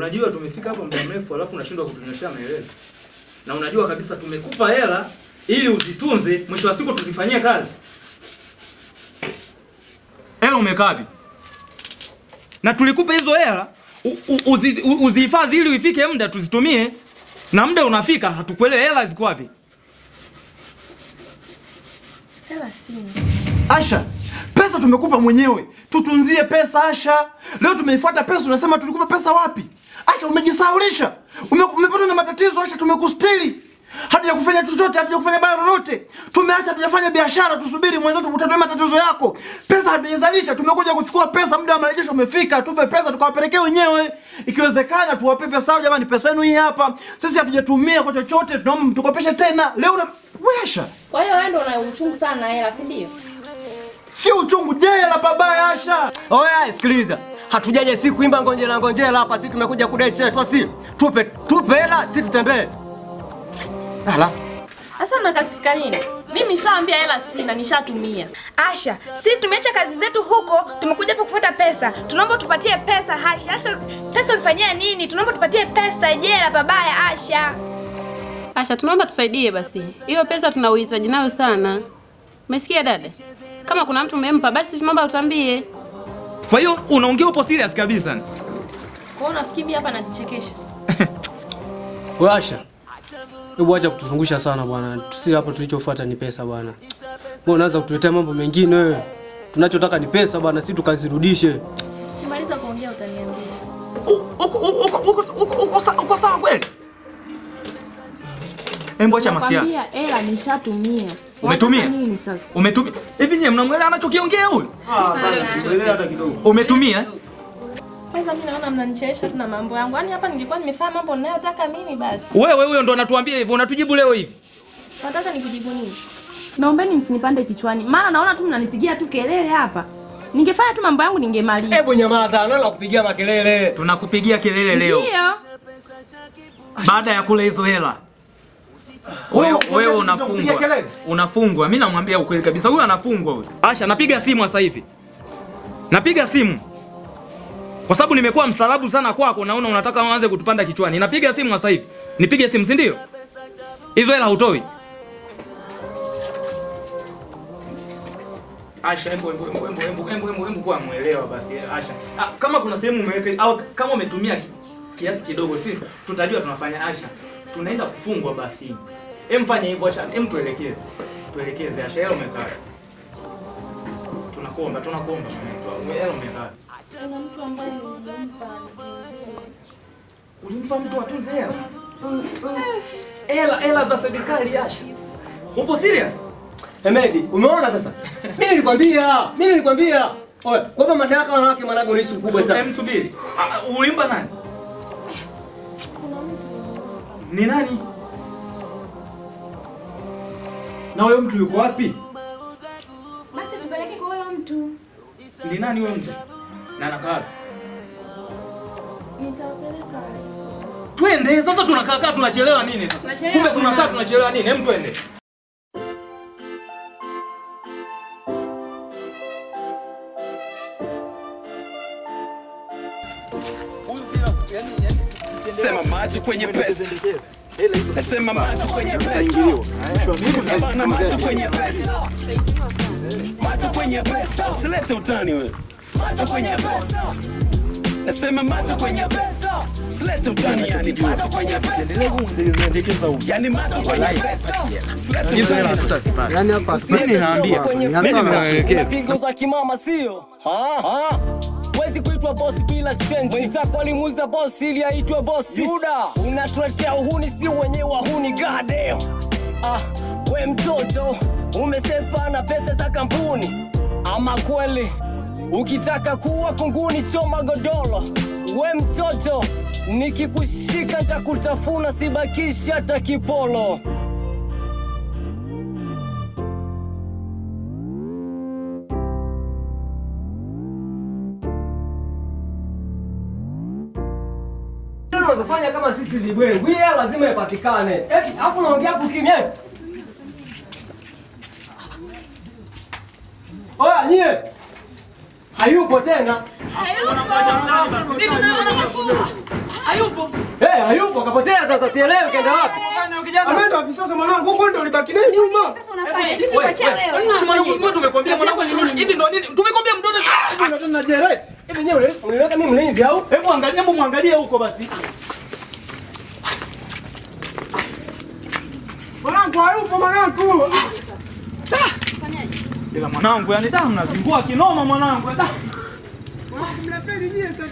Unajua tumefika hapo muda mrefu alafu unashindwa kutunyoshia maelezo. Na unajua kabisa tumekupa hela ili uzitunze, mwisho wa siku tuzifanyie kazi. Hela umekapi? Na tulikupa hizo hela uzihifadhi ili ifike muda tuzitumie. Na muda unafika hatukuelewa hela ziko wapi? Hela sina. Asha, pesa tumekupa mwenyewe. Tutunzie pesa Asha. Leo tumeifuata pesa unasema tulikupa pesa wapi? Asha umejisaulisha. Umepatwa na matatizo Asha, tumekustiri. Hatuja kufanya chochote, hatuja kufanya baya lolote. Tumeacha tujafanya biashara, tusubiri mwenzetu kutatue matatizo yako. Pesa hatujazalisha, tumekuja kuchukua pesa, muda wa marejesho umefika. Tupe pesa tukawapelekea wenyewe. Ikiwezekana tuwape pesa yao, jamani, pesa yenu hii hapa. Sisi hatujatumia kwa chochote, tunaomba tukopeshe tena. Leo Asha. Kwa hiyo wewe ndio una uchungu sana na hela, si ndio? Sio uchungu, jela pabaya Asha. Oya, sikiliza. Hatujaje si kuimba ngonjela hapa, sisi tumekuja kudai chetu, si. Tupe hela, sisi tutembee. Ala. Sasa unakasika nini? Mimi nishaambia hela sina, nishatumia. Asha, sisi tumeacha kazi zetu huko, tumekuja hapa kupata pesa. Tunaomba tupatie pesa Asha. Asha, pesa ulifanyia nini? Tunaomba tupatie pesa, jela babaya Asha. Asha, tunaomba tusaidie basi. Hiyo pesa tunauhitaji nayo sana. Umesikia dada? Kama kuna mtu umempa basi tunaomba utambie. Kwa hiyo unaongea upo serious kabisa? Kwa hiyo nafikiri mimi hapa najichekesha. Wewe Asha. Hebu acha kutuzungusha sana bwana. Sisi hapo tulichofuata ni pesa bwana. Wewe unaanza kutuletea mambo mengine wewe. Tunachotaka ni pesa bwana, sisi tukazirudishe. Nimaliza kuongea utaniambia. Uko sawa kweli? Embo acha masia. Nakwambia hela nishatumia. Umetumia? Nini sasa? Umetumia. Hivi nyie mnamwelewa anachokiongea huyu? Hata kidogo. Umetumia? Kwanza mimi naona mnanichesha tu na mambo yangu. Yaani hapa ningekuwa nimefanya mambo ninayotaka mimi basi. Wewe huyo ndo unatuambia hivyo, unatujibu leo hivi. Nataka nikujibu nini? Naombeni msinipande kichwani. Maana naona tu mnanipigia tu kelele hapa. Ningefanya tu mambo yangu ningemaliza. Hebu nyamaza, naona kupigia makelele. Tunakupigia kelele leo. Ndio. Baada ya kula hizo hela. Wewe unafungwa. Unafungwa. Mimi namwambia ukweli kabisa. Huyu anafungwa huyu. Asha, napiga simu sasa hivi. Napiga simu. Kwa sababu nimekuwa msalabu sana kwako, naona unataka uanze kutupanda kichwani. Napiga simu sasa hivi. Nipige simu, si ndio? Hizo hela hutoi. Asha, embo kwa muelewa basi Asha. Kama kuna sehemu umeweka au kama umetumia kiasi kidogo, si tutajua tunafanya Asha. Tunaenda kufungwa basi. Fanya hivyo Asha, tuelekeze. Tuelekeze Asha, hela umekaa. Tunakuomba mwana. Hela umekaa. Kuna mtu ambaye ulimpa mtu atunze hela? Hela za serikali Asha. Upo serious? Hemedi, umeona sasa? Mimi nilikwambia. Oya, kwamba madaraka wanawake manago ni issue kubwa sana. Subiri. Ulimpa nani? Ni nani? Na huyo mtu yuko wapi? Basi tupeleke kwa huyo mtu. Ni nani huyo mtu? Na anakaa? nitawapeleka. Twende sasa, tunakaa tunachelewa nini sasa? Kumbe tunakaa tunachelewa nini? Hem, twende. Sema maji kwenye pesa. Sema maji kwenye pesa. Bana maji kwenye pesa. Maji kwenye pesa. Usilete utani wewe. Maji kwenye pesa. Nasema maji kwenye pesa. Usilete utani yani maji kwenye pesa. Yani maji kwenye pesa. Usilete utani. Yani hapa mimi naambia. Mimi naelekeza. Pingo za kimama sio? Wezi kuitwa boss bila change. Wenzako walimuuza boss ili aitwe boss. Yuda, unatuletea uhuni si wenyewe wahuni, goddamn. We mtoto, umesepa na pesa za kampuni. Ama kweli, ukitaka kuwa kunguni choma godoro. We mtoto, nikikushika nitakutafuna sibakishi hata kipolo. Tunafanya kama sisi libwengu. Hii lazima ipatikane. Eti afu naongea hapo kimya. Oya nyie. Hayupo tena. Hayupo. Hayupo kapotea sasa sielewi kaenda wapi. Ameenda wapi sasa mwanangu? Huko ndio ulibaki naye nyuma. Sasa unafanya hivi kuachia wewe. Mwanangu tumekwambia mwanangu hivi ndo nini? Tumekwambia mdodo Tuna Jerry. Hivi nyewe unaniweka mimi mlinzi au? Hebu muangalie huko basi. Mwanangu hayupo mwanangu. Ila mwanangu yani damu nazingua kinoma mwanangu. Mwanangu mnapeli nyie sasa.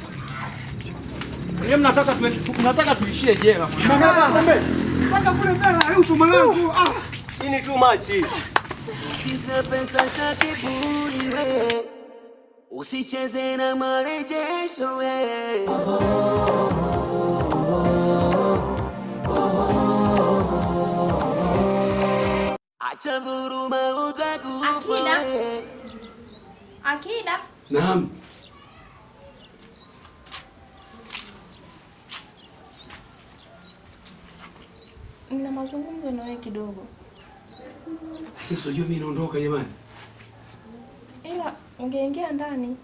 Yeye mnataka tuishie jela mwanangu. Sasa kule mbele hayupo mwanangu. Ini too much. Kisa pesa cha kiburi we, usicheze na marejesho we. Acha dhuluma utakufa we. Akida. Naam. Nina mazungumzo na wewe kidogo. Yesu jua mimi naondoka jamani. Ila ungeingia ndani.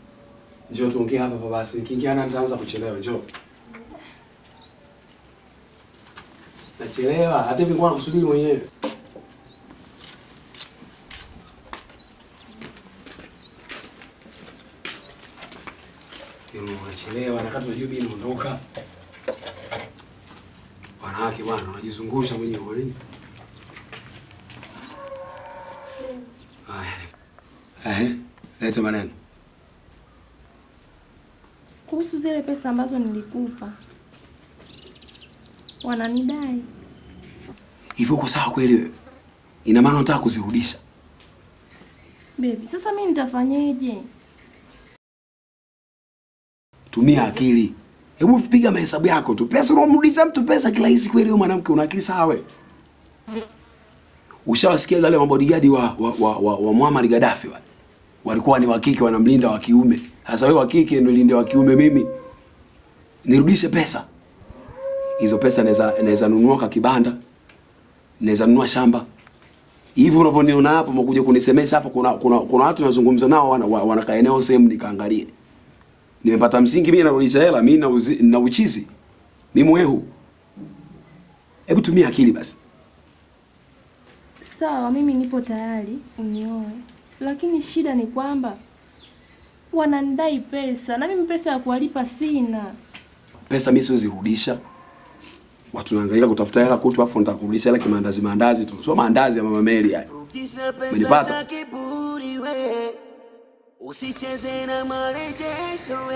Njoo tuongee hapa basi. Nikiingia ndani nitaanza kuchelewa. Njoo. Nachelewa. Hata hivi ngoja kusubiri mwenyewe. Unachelewa na kati unajua mimi naondoka. Wanawake bwana unajizungusha mwenyewe kwa nini? Leta maneno. Kuhusu zile pesa ambazo nilikupa. Wananidai. Hivyo uko sawa kweli wewe? Ina maana unataka kuzirudisha? Baby, sasa mimi nitafanyaje? Tumia akili. Hebu piga mahesabu yako tu. Pesa unamrudisha mtu pesa kirahisi kweli wewe mwanamke una akili sawa wewe? Ushawasikia wale mabodyguard wa Muammar Gaddafi wale? Walikuwa ni wa kike wanamlinda wa kiume. Sasa wewe wa kike ndio linde wa kiume mimi. Nirudishe pesa. Hizo pesa naweza nunua kibanda. Naweza nunua shamba. Hivi unavyoniona hapo mkuja kunisemesha hapo kuna watu nazungumza nao wanakaa eneo sehemu nikaangalie. Nimepata msingi mimi narudisha hela mimi na uchizi. Mimi mwehu. Hebu tumia akili basi. Sawa, mimi nipo tayari unioe. Lakini shida ni kwamba wananidai pesa na mimi pesa ya kuwalipa sina. Pesa mimi siwezi rudisha. Watu wanahangaika kutafuta hela kutu afu nitakurudisha hela kimandazi tu. Sio maandazi ya Mama Mary haya. Umenipata? Usicheze na marejesho we.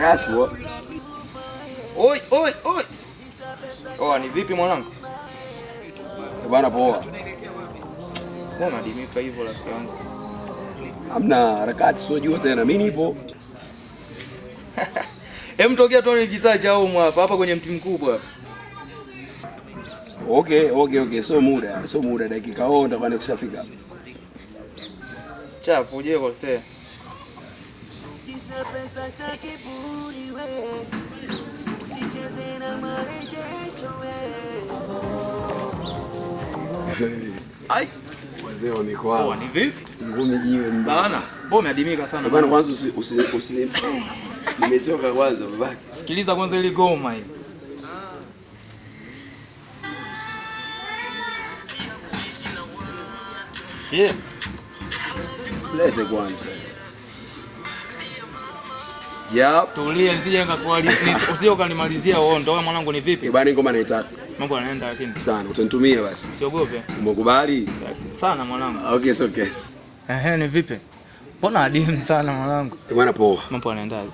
Yes, what? Oi. Oh, ni vipi mwanangu? Bwana poa. Mbona unadimika hivyo rafiki yangu? Hamna harakati sio tena. Mimi nipo. Hem tokea tu gitaa cha huko hapa kwenye mti mkubwa hapa. Okay. So muda dakika onda bwana kushafika. Chapo uje kosea. Pesa cha kiburi we. Usicheze na marejesho we. Ai, wazee wa mikoa. Oh, ni vipi? Ngumi jiwe sana. Mbona umeadimika sana? Bwana kwanza usi nimechoka kwanza babaki. Sikiliza kwanza ile goma hii. Yeah. Lete kwanza. Yep. Tulia nisije usije ukanimalizia ondo. Wewe mwanangu ni vipi? Bwana ngoma naitaka. Mambo yanaenda lakini. Sana, utanitumia basi. Siogope. Umekubali? Sana mwanangu. Okay, so guess. Ni vipi? Mbona adimu sana mwanangu? Bwana poa. Mambo yanaendaje?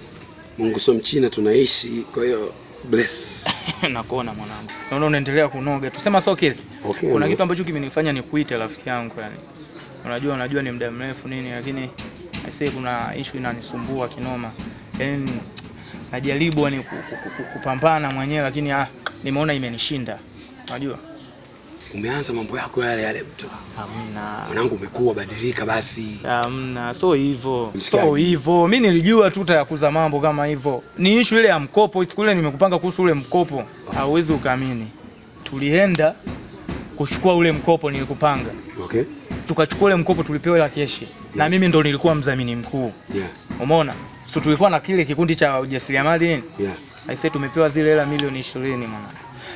Mungu sio mchina tunaishi, kwa hiyo bless. Nakuona mwanangu. Naona unaendelea kunoga. Tusema so kesi. Okay, kuna kitu ambacho kimenifanya nikuite rafiki yangu yani. Unajua ni muda mrefu nini lakini aisee kuna issue inanisumbua kinoma. Yaani najaribu yani kupambana mwenyewe lakini nimeona imenishinda. Unajua? Umeanza mambo yako yale mtu. Hamna. Mwanangu umekuwa badilika basi. Hamna, so hivyo. Mimi nilijua tu utayakuza mambo kama hivyo. Ni issue ile ya mkopo, siku ile nimekupanga kuhusu ule mkopo. Hauwezi ukaamini. Tulienda kuchukua ule mkopo nilikupanga. Okay. tukachukua ile mkopo tulipewa la keshi. Na mimi ndo nilikuwa mdhamini mkuu. Umeona? So tulikuwa na kile kikundi cha ujasiriamali nini? Aisee tumepewa zile hela milioni 20 mwana.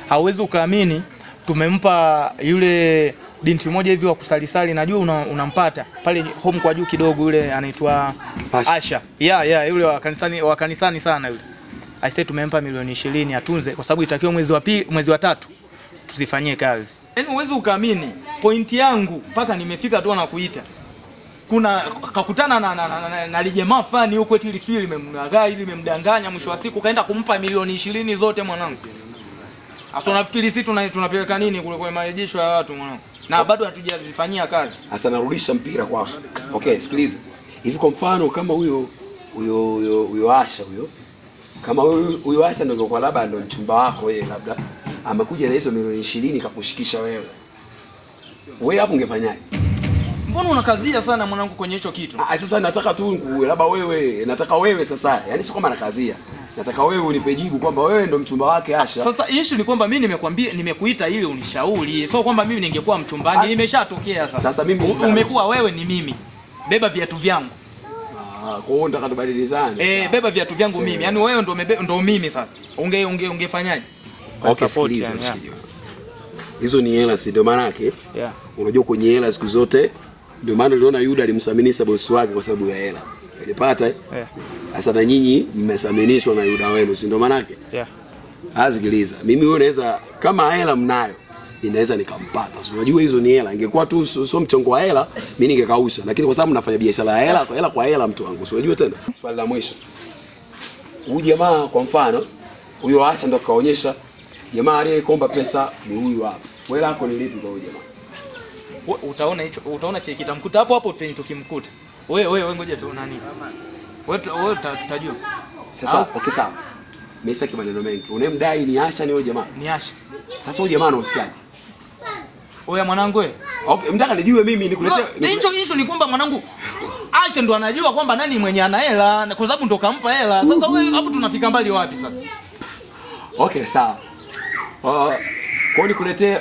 Hauwezi ukaamini tumempa yule binti mmoja hivi wa kusalisali, najua unampata pale home kwa juu kidogo, yule anaitwa Asha. Yule wa kanisani sana yule. Aisee tumempa milioni 20 atunze kwa sababu itakiwa mwezi wa 3 tuzifanyie kazi. Yaani uwezi ukaamini pointi yangu mpaka nimefika tu na kuita. Kuna kakutana na lijamaa fani huko eti liswili limemgagaa ili limemdanganya, mwisho wa siku kaenda kumpa milioni 20 zote mwanangu. Asa unafikiri sisi tunapeleka nini kule kwa marejesho ya watu mwanangu? Na bado hatujazifanyia kazi. Sasa narudisha mpira kwako. Okay, sikiliza. Hivi kwa mfano kama huyo Asha huyo. Kama huyo Asha ndio kwa labda ndio mchumba wako yeye labda amekuja na hizo milioni 20 kakushikisha wewe. Wewe hapo ungefanyaje? Mbona unakazia sana mwanangu kwenye hicho kitu? Sasa nataka tu labda nataka wewe sasa. Yaani sio kama nakazia. Nataka wewe unipe jibu kwamba wewe ndo mchumba wake Asha. Sasa issue ni kwamba mimi nimekuita ili unishauri. Sio kwamba mimi ningekuwa mchumbani, nimeshatokea sasa. Sasa mimi umekuwa wewe ni mimi. Beba viatu vyangu. Kwa hiyo nataka tubadilishane. Beba viatu vyangu mimi. Yaani wewe ndo mimi sasa. Ungefanyaje? Okay, sikiliza mshikaji. Hizo ni hela, si ndio maana yake? Unajua kwenye hela siku zote ndio maana uliona Yuda alimsaminisha bosi wake kwa sababu ya hela. Ulipata? Sasa na nyinyi mmesaminishwa na Yuda wenu, si ndio maana yake? Sikiliza. Mimi wewe naweza kama hela mnayo, ninaweza nikampata. So unajua hizo ni hela. Ingekuwa tu sio mchongo wa hela, mimi ningekausha. Lakini kwa sababu mnafanya biashara ya hela mtu wangu. So unajua tena? Swali la mwisho. Huyu jamaa kwa mfano, huyo Asha ndo kaonyesha jamaa aliyekomba pesa ni huyu hapa. Wewe lako ni lipi kwa huyo jamaa? Utaona cheki kitamkuta hapo tukimkuta. Wewe ngoja tu nani? Wewe utajua. Sasa okay sawa. Mimi sasa maneno mengi. Unemdai ni Asha ni huyo jamaa? Ni Asha. Sasa huyo jamaa anausikiaje? Wewe mwanangu wewe. Okay, mtaka nijue mimi nikuletee. Hicho ni kwamba mwanangu Asha ndo anajua kwamba nani mwenye ana hela kwa sababu ndo kampa hela. Sasa wewe hapo tunafika mbali wapi sasa? Okay, sawa. Kwa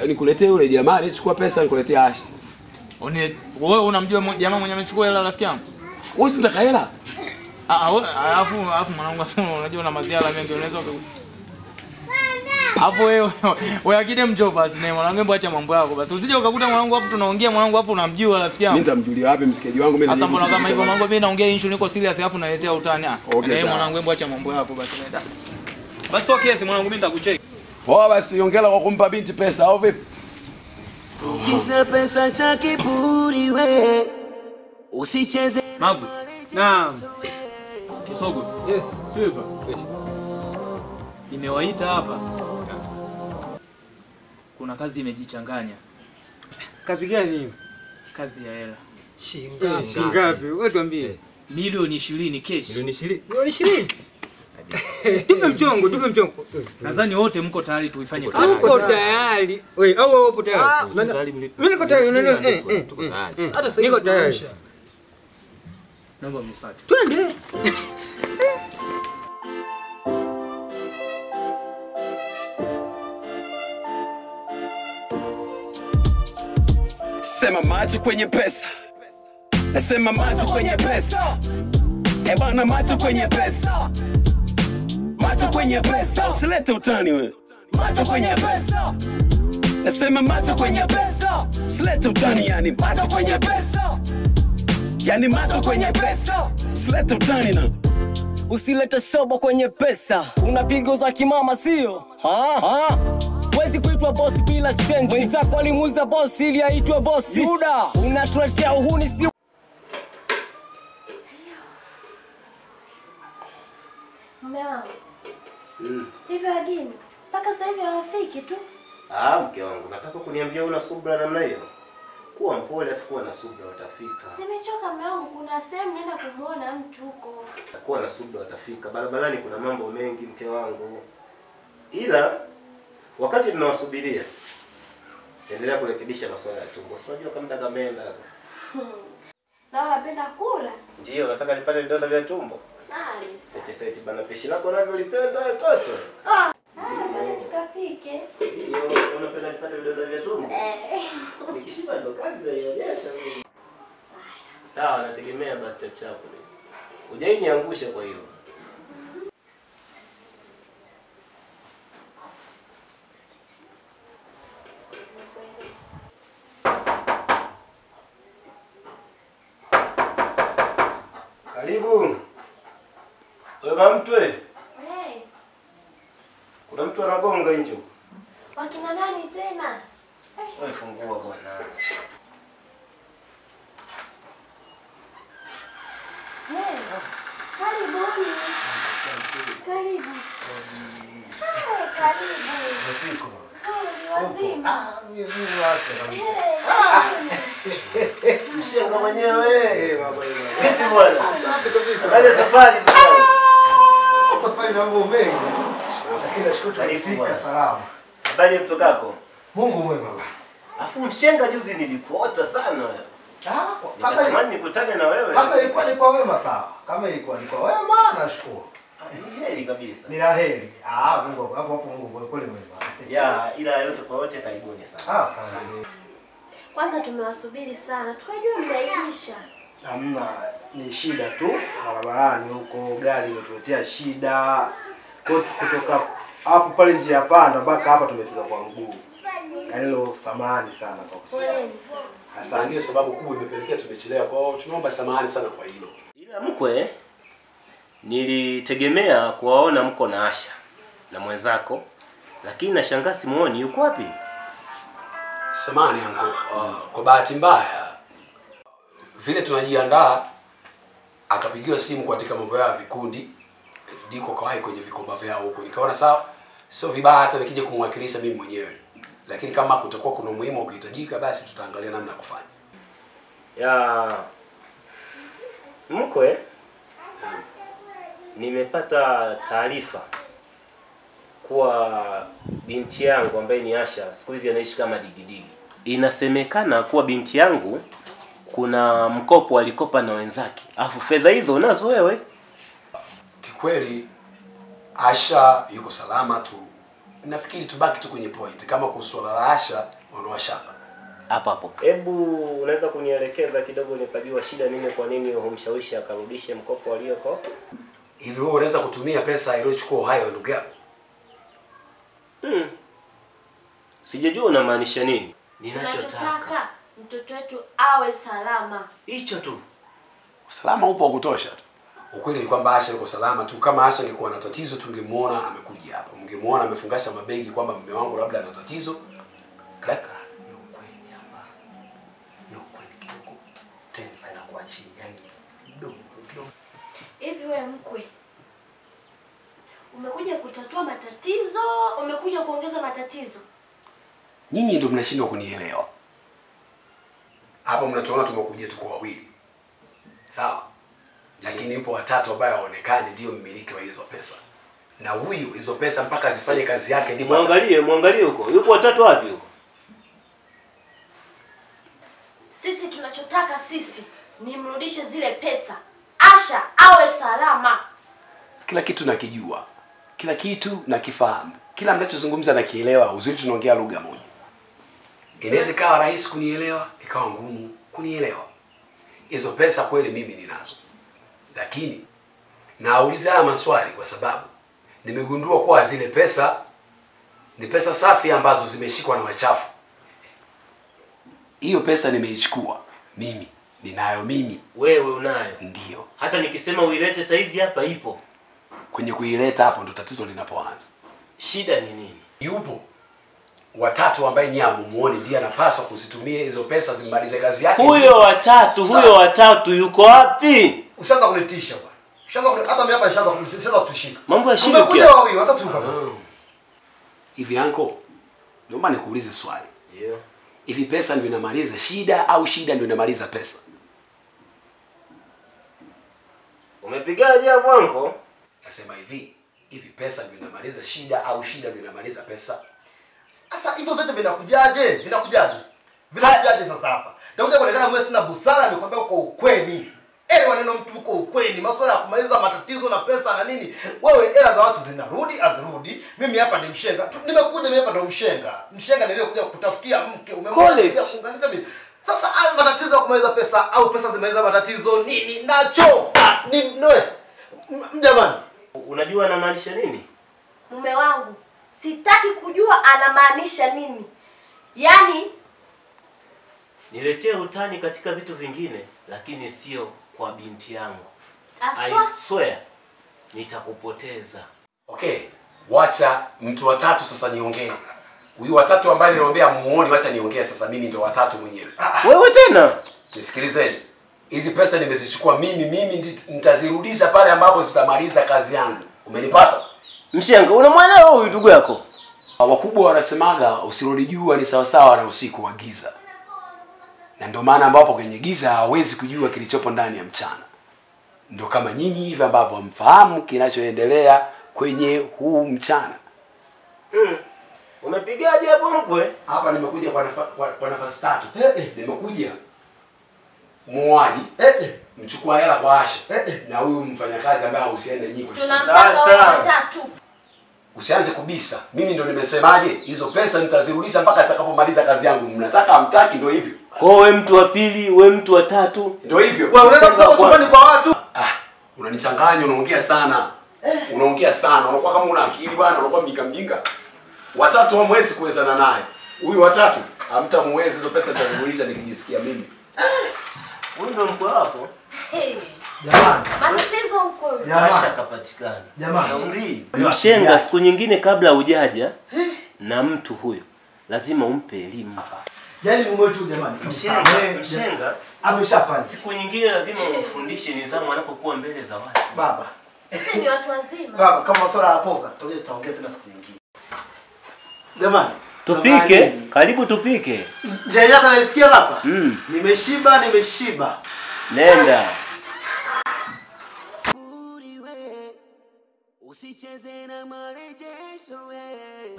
nikuletee yule jamaa alichukua pesa nikuletee Asha. Wewe unamjua jamaa mwenye amechukua hela rafiki yangu? Wewe unataka hela? Alafu mwanangu unajua una maziara mengi unaweza hapo wewe akide mjomba basi na mwanangu hebu acha mambo yako basi usije ukakuta mwanangu hapo tunaongea mwanangu hapo unamjua rafiki yangu. Mimi nitamjulia wapi msikaji wangu mimi? Sasa mbona kama hivyo mwanangu mimi naongea issue niko serious alafu naletea utani. Mwanangu hebu acha mambo yako basi nenda. Basi toa kesi mwanangu mimi nitakucheki. Basi ongela kwa kumpa binti pesa au vipi? Kisa pesa cha kiburi we. Usicheze Magu. Naam. Kisogo. Yes. Silva. Nimewaita hapa. Kuna kazi imejichanganya. Kazi gani hiyo? Kazi ya hela. Shilingi ngapi? Wewe tuambie. Milioni 20 cash. Milioni 20? Milioni 20? Tupe mchongo. Nadhani wote mko tayari tuifanye kazi. Tuko tayari. Wewe au wewe upo tayari? Mimi niko tayari. Hata sasa niko tayari. Naomba mnifuate. Twende. Sema maji kwenye pesa. Nasema maji kwenye pesa. Bana maji kwenye pesa. Maji kwenye pesa. Usilete utani wewe. Maji kwenye pesa. Nasema maji kwenye pesa. Usilete utani yani maji kwenye pesa. Yani maji kwenye pesa. Usilete utani na. Usilete sobo kwenye pesa. Unapigo za kimama sio? Wezi kuitwa boss bila change. Wenzako walimuuza boss ili aitwe boss. Yuda, unatuletea uhuni si Mume wangu. Hivyo agini, mpaka sasa hivi hawafiki tu. Mke wangu, nataka kuniambia una subra namna hiyo. Kuwa mpole afu kuwa na subra watafika. Nimechoka mume wangu, kuna sehemu naenda kumuona mtu huko. Kuwa na subra watafika. Barabarani kuna mambo mengi mke wangu. Ila wakati tunawasubiria endelea kurekebisha masuala ya tumbo. Unajua kama dagamenda. Na unapenda kula? Ndio, nataka nipate vidonda vya tumbo. Nice. Eti bana pishi lako navyo lipenda toto. tukapike. Hiyo unapenda nipate vidonda vya tumbo? Nikishiba ndo kazi naionyesha mimi. Sawa, nategemea basi chap chap. Hujainiangusha kwa hiyo. Karibu. Wewe mtu Hey. Kuna mtu anagonga nje. Wakina nani tena? Wewe fungua bwana. Hey. Karibuni. Karibu. Hey, karibu. Usiku. Sorry, wazima. Mimi wake kabisa. Mshenga mwenyewe. Baba yeye. Bwana. Asante kabisa. Baada safari bwana. Safari na mambo mengi. Lakini nashukuru tulifika salama. Habari ya mtoto wako? Mungu mwema baba. Afu mshenga juzi nilikuota sana wewe. Kama nikutane na wewe. Kama ilikuwa ni kwa wema sawa. Kama ilikuwa ni kwa wema nashukuru. Ni heri kabisa. Ni laheri. Mungu hapo Mungu kweli mwema. Ya ila yote kwa wote karibuni sana. Asante. Kwanza tumewasubiri sana. Tukajua mnaiisha. Hamna, ni shida tu barabarani huko, gari imetuletea shida. Kutoka hapo pale njia ya panda mpaka hapa tumefika kwa mguu. Hilo samahani sana kwa kusema. Asante, ndio sababu kubwa imepelekea tumechelewa. Kwa hiyo tunaomba samahani sana kwa hilo. Ila mkwe, nilitegemea kuwaona mko na Asha na mwenzako, lakini nashangaa simuoni. Yuko wapi? Samahani yangu, kwa bahati mbaya vile tunajiandaa akapigiwa simu katika mambo ya vikundi, ndiko kawai kwenye vikoba vyao huko. Nikaona sawa, sio vibaya hata nikija kumwakilisha mimi mwenyewe. Lakini kama kutakuwa kuna umuhimu ukihitajika, basi tutaangalia namna ya kufanya. Ya mkwe, nimepata taarifa kuwa binti yangu ambaye ni Asha siku hizi anaishi kama digidigi. Inasemekana kuwa binti yangu kuna mkopo alikopa na wenzake. Alafu fedha hizo unazo wewe? Kikweli Asha yuko salama tu. Nafikiri tubaki tu kwenye point. Kama kuhusu la Asha wanawashaka. Hapo hapo. Hebu unaweza kunielekeza kidogo nikajua shida nini, kwa nini humshawishi akarudishe mkopo aliokopa? Hivi wewe unaweza kutumia pesa iliyochukua uhai wa ndugu yako? Sijajua unamaanisha nini. Ninachotaka mtoto wetu awe salama. Hicho tu. Usalama upo wa kutosha. Ukweli ni kwamba Asha yuko salama tu. Kama Asha angekuwa na tatizo tungemuona amekuja hapa. Mngemuona amefungasha mabegi kwamba mume wangu labda ana tatizo. Kaka, ni ukweli hapa. Ni ukweli kidogo. Tena inakuwa chini, yani kidogo. Hivi wewe mkwe, umekuja kutatua matatizo, umekuja kuongeza matatizo? Nyinyi ndio mnashindwa kunielewa. Hapa mnatuona tumekuja tuko wawili. Sawa? Lakini yupo watatu ambaye haonekani ndio mmiliki wa hizo pesa. Na huyu hizo pesa mpaka zifanye kazi yake ndipo muangalie huko. Yupo watatu wapi huko? Sisi tunachotaka sisi ni mrudishe zile pesa. Asha awe salama. Kila kitu nakijua. Kila kitu nakifahamu. Kila mnachozungumza nakielewa. Uzuri tunaongea lugha moja. Inaweza ikawa rahisi kunielewa, ikawa ngumu kunielewa. Hizo pesa kweli mimi ninazo. Lakini nauliza haya maswali kwa sababu nimegundua kuwa zile pesa ni pesa safi ambazo zimeshikwa na wachafu. Hiyo pesa nimeichukua mimi, ninayo mimi. Wewe unayo? Ndio. Hata nikisema uilete saizi hapa ipo. Kwenye kuileta hapo ndo tatizo linapoanza. Shida ni nini? Yupo watatu ambaye nyinyi muone ndiye anapaswa kuzitumia hizo pesa zimalize kazi yake. Huyo watatu yuko wapi? Ushaanza kunitisha bwana. Hata mimi hapa nishaanza kutishika. Mambo ya shida kia. Umekuja wawili, watatu yuko hapa. Hivi anko, naomba nikuulize swali. Ndio. Hivi pesa ndio inamaliza shida au shida ndio inamaliza pesa? Umepigaje hapo anko? Nasema hivi pesa ndio inamaliza shida au shida ndio inamaliza pesa? Sasa hivyo vitu vinakujaje? Vinakujaje sasa hapa? Ndio kuonekana mwe sina busara, nimekwambia uko ukweni. Maneno mtuko ukweni, masuala ya kumaliza matatizo na pesa na nini. Wewe hela za watu zinarudi, azirudi. Mimi hapa ni mshenga. Nimekuja mimi hapa ndo mshenga. Mshenga niliokuja kutafutia mke, umemwona kuunganisha mimi. Sasa hayo matatizo ya kumaliza pesa au pesa zimaliza matatizo nini? Nachoka. Ni noe. Jamani, Unajua anamaanisha nini? Mume wangu, sitaki kujua anamaanisha nini. Yaani Niletee utani katika vitu vingine, lakini sio kwa binti yangu. I swear nitakupoteza. Okay, wacha mtu wa tatu sasa niongee. Huyu wa tatu ambaye niliombea muone, wacha niongee sasa, mimi ndo wa tatu mwenyewe. Wewe tena? Nisikilizeni. Hizi pesa nimezichukua mimi nitazirudisha pale ambapo zitamaliza kazi yangu. Umenipata? Mshenga, unamwelewa huyu ndugu yako? Wakubwa wanasemaga usirudi jua ni sawa sawa na usiku wa giza. Na ndio maana ambapo kwenye giza hawezi kujua kilichopo ndani ya mchana. Ndio kama nyinyi hivi ambapo hamfahamu kinachoendelea kwenye huu mchana. Umepigaje hapo mkwe? Hapa nimekuja kwa nafasi tatu. Nimekuja muaji, mchukua hela kwa Asha. Na huyu mfanyakazi ambaye hahusiani na nyinyi. tunamtaka wewe watatu. Usianze kubisa. Mimi ndo nimesemaje? Hizo pesa nitazirudisha mpaka atakapomaliza kazi yangu. Mnataka amtaki ndio hivyo. Kwa wewe mtu wa pili, wewe mtu wa tatu. Ndio hivyo. Wewe unaweza kusema chumbani kwa watu. Unanichanganya, unaongea sana. Unaongea sana. Unakuwa kama una akili bwana, unakuwa mjinga. Watatu hamwezi kuwezana naye. Huyu watatu hamtamwezi, hizo pesa nitazirudisha nikijisikia mimi. Wewe ndio mkwe wako? Jamani, matatizo huko. Asha kapatikana. Jamani, Mshenga, siku nyingine kabla hujaja na mtu huyo lazima umpe elimu. Yaani mume wetu jamani, Mshenga ameshapanda. Siku nyingine lazima umfundishe nidhamu anapokuwa mbele za watu. Baba, Sisi ni watu wazima. baba, kama masuala ya posa, tutaongea tena siku nyingine. Jamani, tupike, karibu tupike. Njia yako naisikia sasa? Nimeshiba. Nenda. Usicheze na marejesho wewe.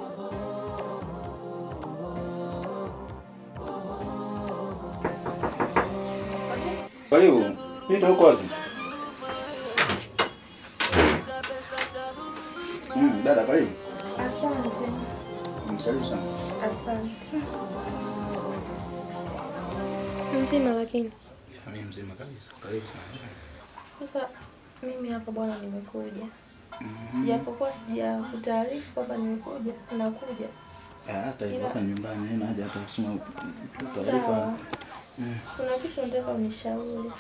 Karibu. Mimi ndo uko wazi. Dada karibu. Asante. Karibu sana. Asante. Mzima lakini. Mimi mzima kabisa. Karibu sana. Sasa mimi hapa bwana nimekuja. Japokuwa sijakutaarifu kwamba nimekuja, nakuja. Hata hivyo hapa nyumbani haina haja hata kusema taarifa. Sawa. Kuna kitu nataka unishauri.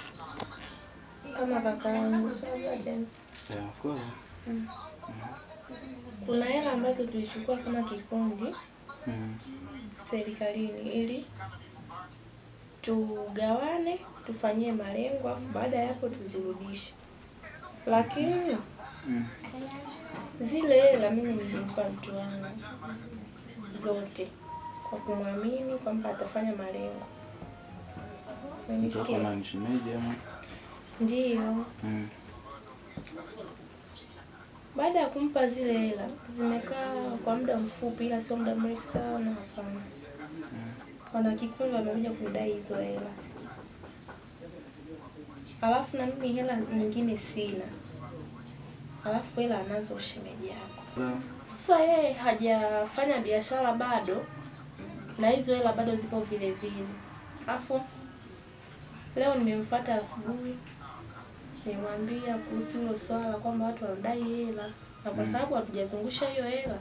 Kama kaka yangu, sio tena. Of course. Kuna hela ambazo tulichukua kama kikundi serikalini ili tugawane, tufanyie malengo afu baada ya hapo tuzirudishe. Lakini zile hela mimi nilimpa mtu wangu zote kwa kumwamini kwamba atafanya malengo. Mtoto na nishimeje ama? Ndiyo. Baada ya kumpa zile hela, zimekaa kwa muda mfupi ila sio muda mrefu sana hapana. Wana kikundi wamekuja kudai hizo hela. Alafu na mimi hela nyingine sina. Alafu hela anazo shemeji yako. Sasa yeye hajafanya biashara bado na hizo hela bado zipo vile vile. Alafu leo nimemfuata asubuhi. Nimwambia kuhusu hilo swala kwamba watu wanadai hela na kwa sababu hatujazungusha hiyo hela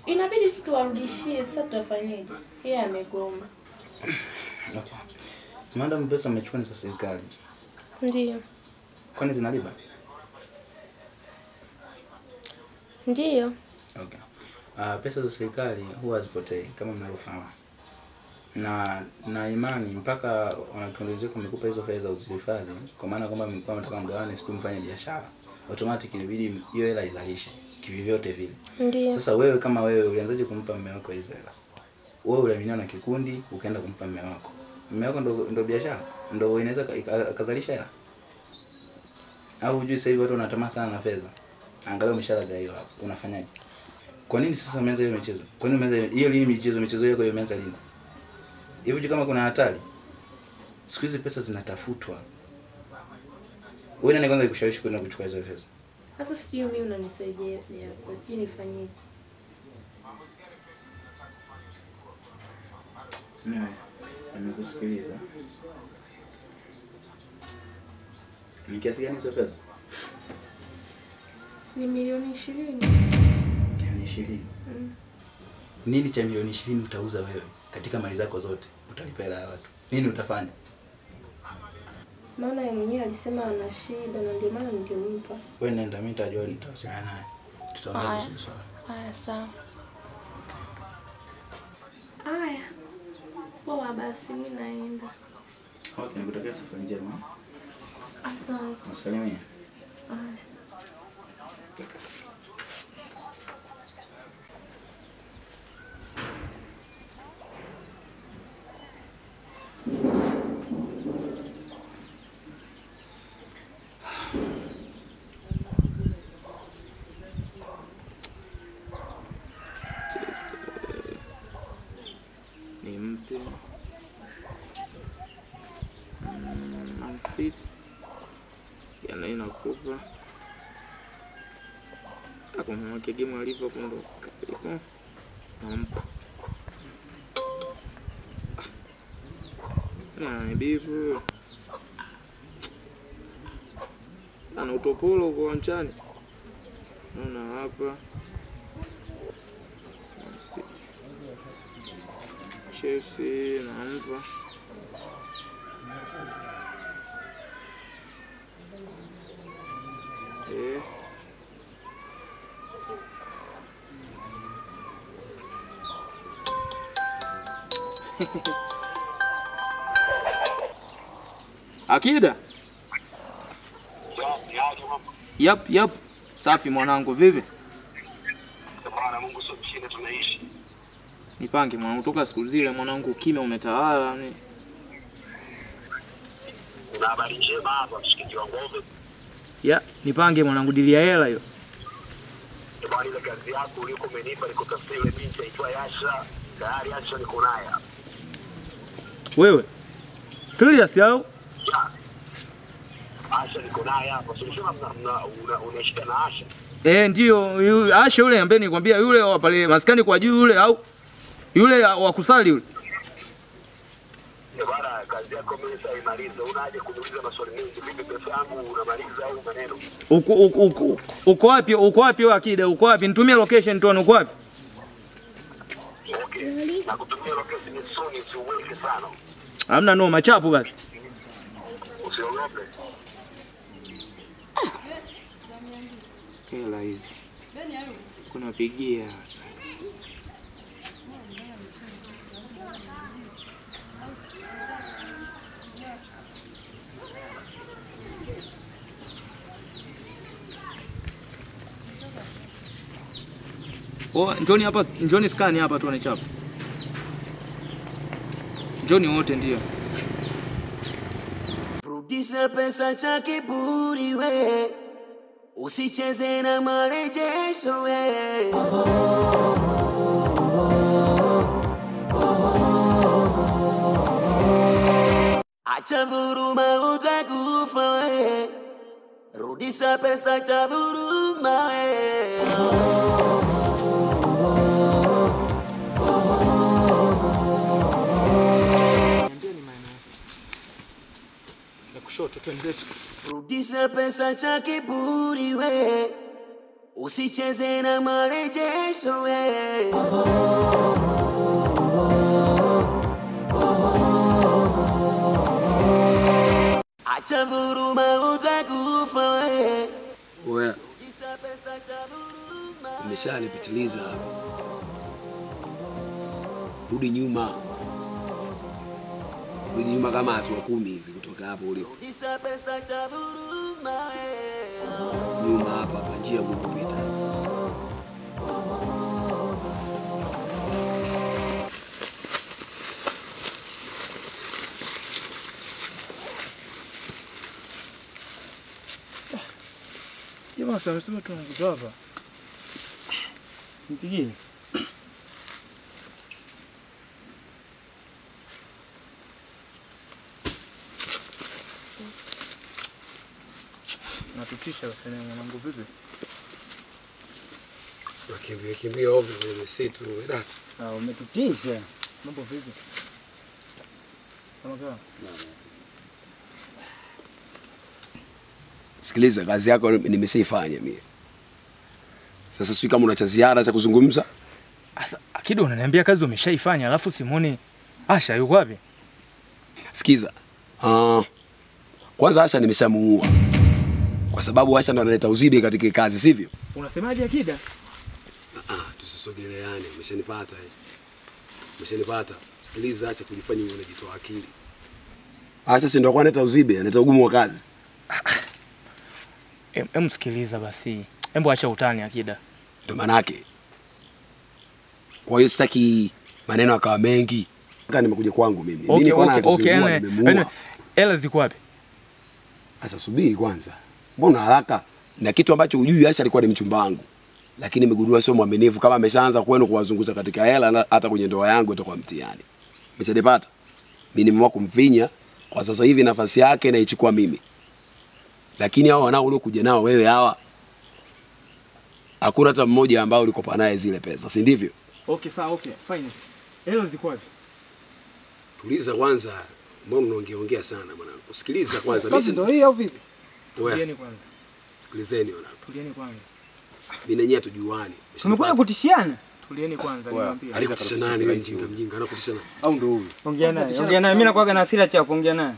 inabidi tu tuwarudishie. Sasa tutafanyaje? Yeye amegoma. Okay. Madam, pesa mmechukua ni za serikali. Ndiyo. Kwani zinalipa? Ndiyo. Okay. Pesa za serikali huwa hazipotei kama mnavyofahamu. Na imani mpaka wanakiongezeka kumekupa hizo fedha uzihifadhi, kwa maana kwamba mlikuwa mnataka mgawane siku mfanye biashara. Automatic inabidi hiyo hela izalishe kivyote vile. Ndiyo. Sasa wewe kama wewe ulianzaje kumpa mume wako hizo hela? Wewe uliaminiwa na kikundi ukaenda kumpa mume wako. Mume wako ndo biashara, ndo inaweza kazalisha hela. Au hujui sasa hivi watu wanatamaa sana na fedha. Angalau mshahara gani hapo. Unafanyaje? Kwa nini sasa umeanza hiyo michezo? Kwa nini umeanza hiyo lini michezo yako hiyo umeanza lini? Hivi kama kuna hatari. Siku hizi pesa zinatafutwa. Wewe nani kwanza kushawishi kwenda kuchukua hizo pesa? Sasa sijui mimi unanisaidia hapo. Sijui nifanyeje. Nimekusikiliza. Ni kiasi gani hizo pesa? Ni milioni 20. Milioni 20. Nini cha milioni 20 utauza wewe katika mali zako zote? Utalipa hela ya watu. Nini utafanya? Maana yeye mwenyewe alisema ana shida na ndio maana ningempa. Wewe nenda, mimi nitajua nitawasiliana naye. Tutaongea kuhusu swala. Haya sawa. Haya. Poa basi mimi naenda. Okay, nikutakia safari njema. Asante. Nasalimia. Haya. Nimpe Manfit yana inakupa akumwake game alivyo kundoka iko nampa na bifu ana utopolo kwa nchani naona hapa Chelsea nampa Akida. Yap. Safi mwanangu vipi? Bwana Mungu sio mshinde tunaishi. Nipange mwanangu toka siku zile mwanangu kimya umetawala ni. Una habari njema hapa mshikaji wangu wewe. Ya, nipange mwanangu dili ya hela hiyo. Bwana ile kazi yako uliko umenipa niko tafsiri ile binti aitwa Yasha. Tayari Yasha niko naye. Wewe. Serious yao? Asha niko naye hapa. Sio unashika na Asha. Ndio Asha yule ambaye nikwambia yule wa pale maskani kwa juu yule au yule wa kusali yule. Bwana kazi yako mimi sasa imaliza. Unaje kuniuliza maswali mengi vipi pesa yangu unamaliza au maneno? Uko wapi wewe Akida? Uko wapi? Nitumie location tu uko wapi? Okay. Na kutumia location ni soon usiweke sana. Hamna no machapu basi. Usiogope. Hela hizi. Kuna pigia. Njoni hapa, njoni scan hapa tuone chapu. Njoni wote ndio. Rudisha pesa cha kiburi we. Usicheze na marejesho we. Acha dhuluma utakufa we. Rudisha pesa cha dhuluma we. Kushoto twenzetu. Rudisha pesa cha kiburi we. Usicheze na marejesho we. Acha dhuluma utakufa we. Wewe umeshanipitiliza hapo. Rudi nyuma. Rudi nyuma kama hatua 10 hivi kutoka hapo ulipo. Nyuma hapa njia Mungu pita. Jamaa sasa msema tunakuja hapa. Nipigie. unatutisha basi mwanangu vipi? Kimbia ovyo kwenye msitu Irata. Umetutisha. Mambo vipi? Kama kawa? Sikiliza, kazi yako nimeshaifanya mimi. Sasa sio kama una cha ziada cha kuzungumza. Sasa Akido unaniambia kazi umeshaifanya alafu simuoni Asha yuko wapi? Sikiza. Kwanza Asha nimeshamuua. Kwa sababu Asha ndo analeta uzibe katika kazi, sivyo? Unasemaje Akida? Tusisogeleane, umeshanipata eh. Umeshanipata. Sikiliza, acha kujifanya wewe unajitoa akili. Asha si ndo kwa analeta uzibe, analeta ugumu wa kazi. Sikiliza basi. Hebu acha utani Akida. Ndio manake. Kwa hiyo sitaki maneno akawa mengi. Nataka nimekuja kwangu mimi. Mimi niko na okay. Hela ziko wapi? Sasa subiri kwanza. Mbona haraka? Na kitu ambacho hujui Asha alikuwa ni mchumba wangu. Lakini nimegundua sio mwaminifu, kama ameshaanza kwenu kuwazunguza katika hela hata kwenye ndoa yangu itakuwa mtihani. Umeshanipata? Mimi nimeamua kumfinya kwa sasa hivi, nafasi yake naichukua mimi. Lakini hao wanao uliokuja nao wewe hawa, hakuna hata mmoja ambao ulikopa naye zile pesa, si ndivyo? Okay, sawa, okay, fine. Hela ziko wapi? Tuliza kwanza. Mbona unaongea sana mwanangu? Sikiliza kwanza. Basi ndio hii au vipi? Tulieni kwanza. Sikilizeni wanangu. Tulieni kwanza. Mimi na nyinyi tujuane. Tumekuja kutishiana. Tulieni kwanza niwaambie. Alikutisha nani wewe mjinga anakutisha nani? Au ndio huyu? Ongea naye. Mimi nakuaga na hasira cha kuongea naye.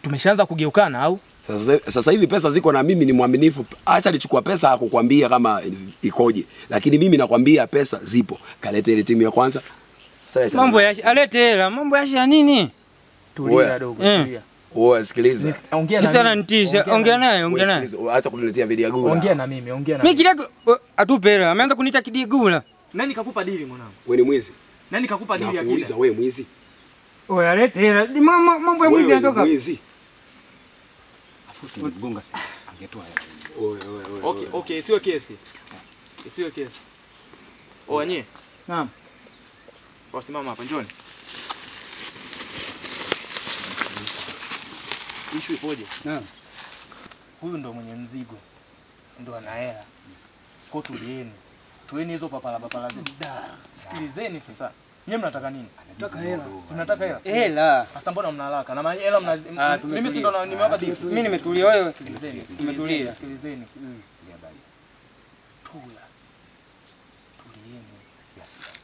Tumeshaanza kugeukana au? Sasa hivi pesa ziko na mimi ni mwaminifu. Acha nichukua pesa akukwambia kama ikoje. Lakini mimi nakwambia pesa zipo. Kalete ile timu ya kwanza. Mambo ya alete hela, mambo ya nini? Tulia dogo, tulia. Wewe sikiliza. Ongea na mimi. Nitisha, ongea naye. Acha kuniletea video gula. Ongea na mimi, ongea na mimi. Mimi kidogo atupe hela. Ameanza kuniita kidigula. Nani kakupa dili mwanangu? Wewe ni mwizi. Nani kakupa dili ya kile? Wewe mwizi. Wewe alete hela. Mambo ya mwizi yanatoka. Wewe mwizi. Afuti mgonga sana. Angetoa hela. Okay, okay, sio kesi. Sio kesi. Nyie. Naam. Wasimama hapa, njoni. Issue ipoje? Naam. Huyu ndo mwenye mzigo. Ndo ana hela. Kwa tulieni. Tueni hizo papala zetu. Sikilizeni sasa. Nyie mnataka nini? Nataka hela. Mnataka hela? Hela. Sasa mbona mna haraka? Na hela mna mimi si ndo nimewapa dili. Mimi nimetulia, wewe. Sikilizeni. Nimetulia. Sikilizeni. Tulia.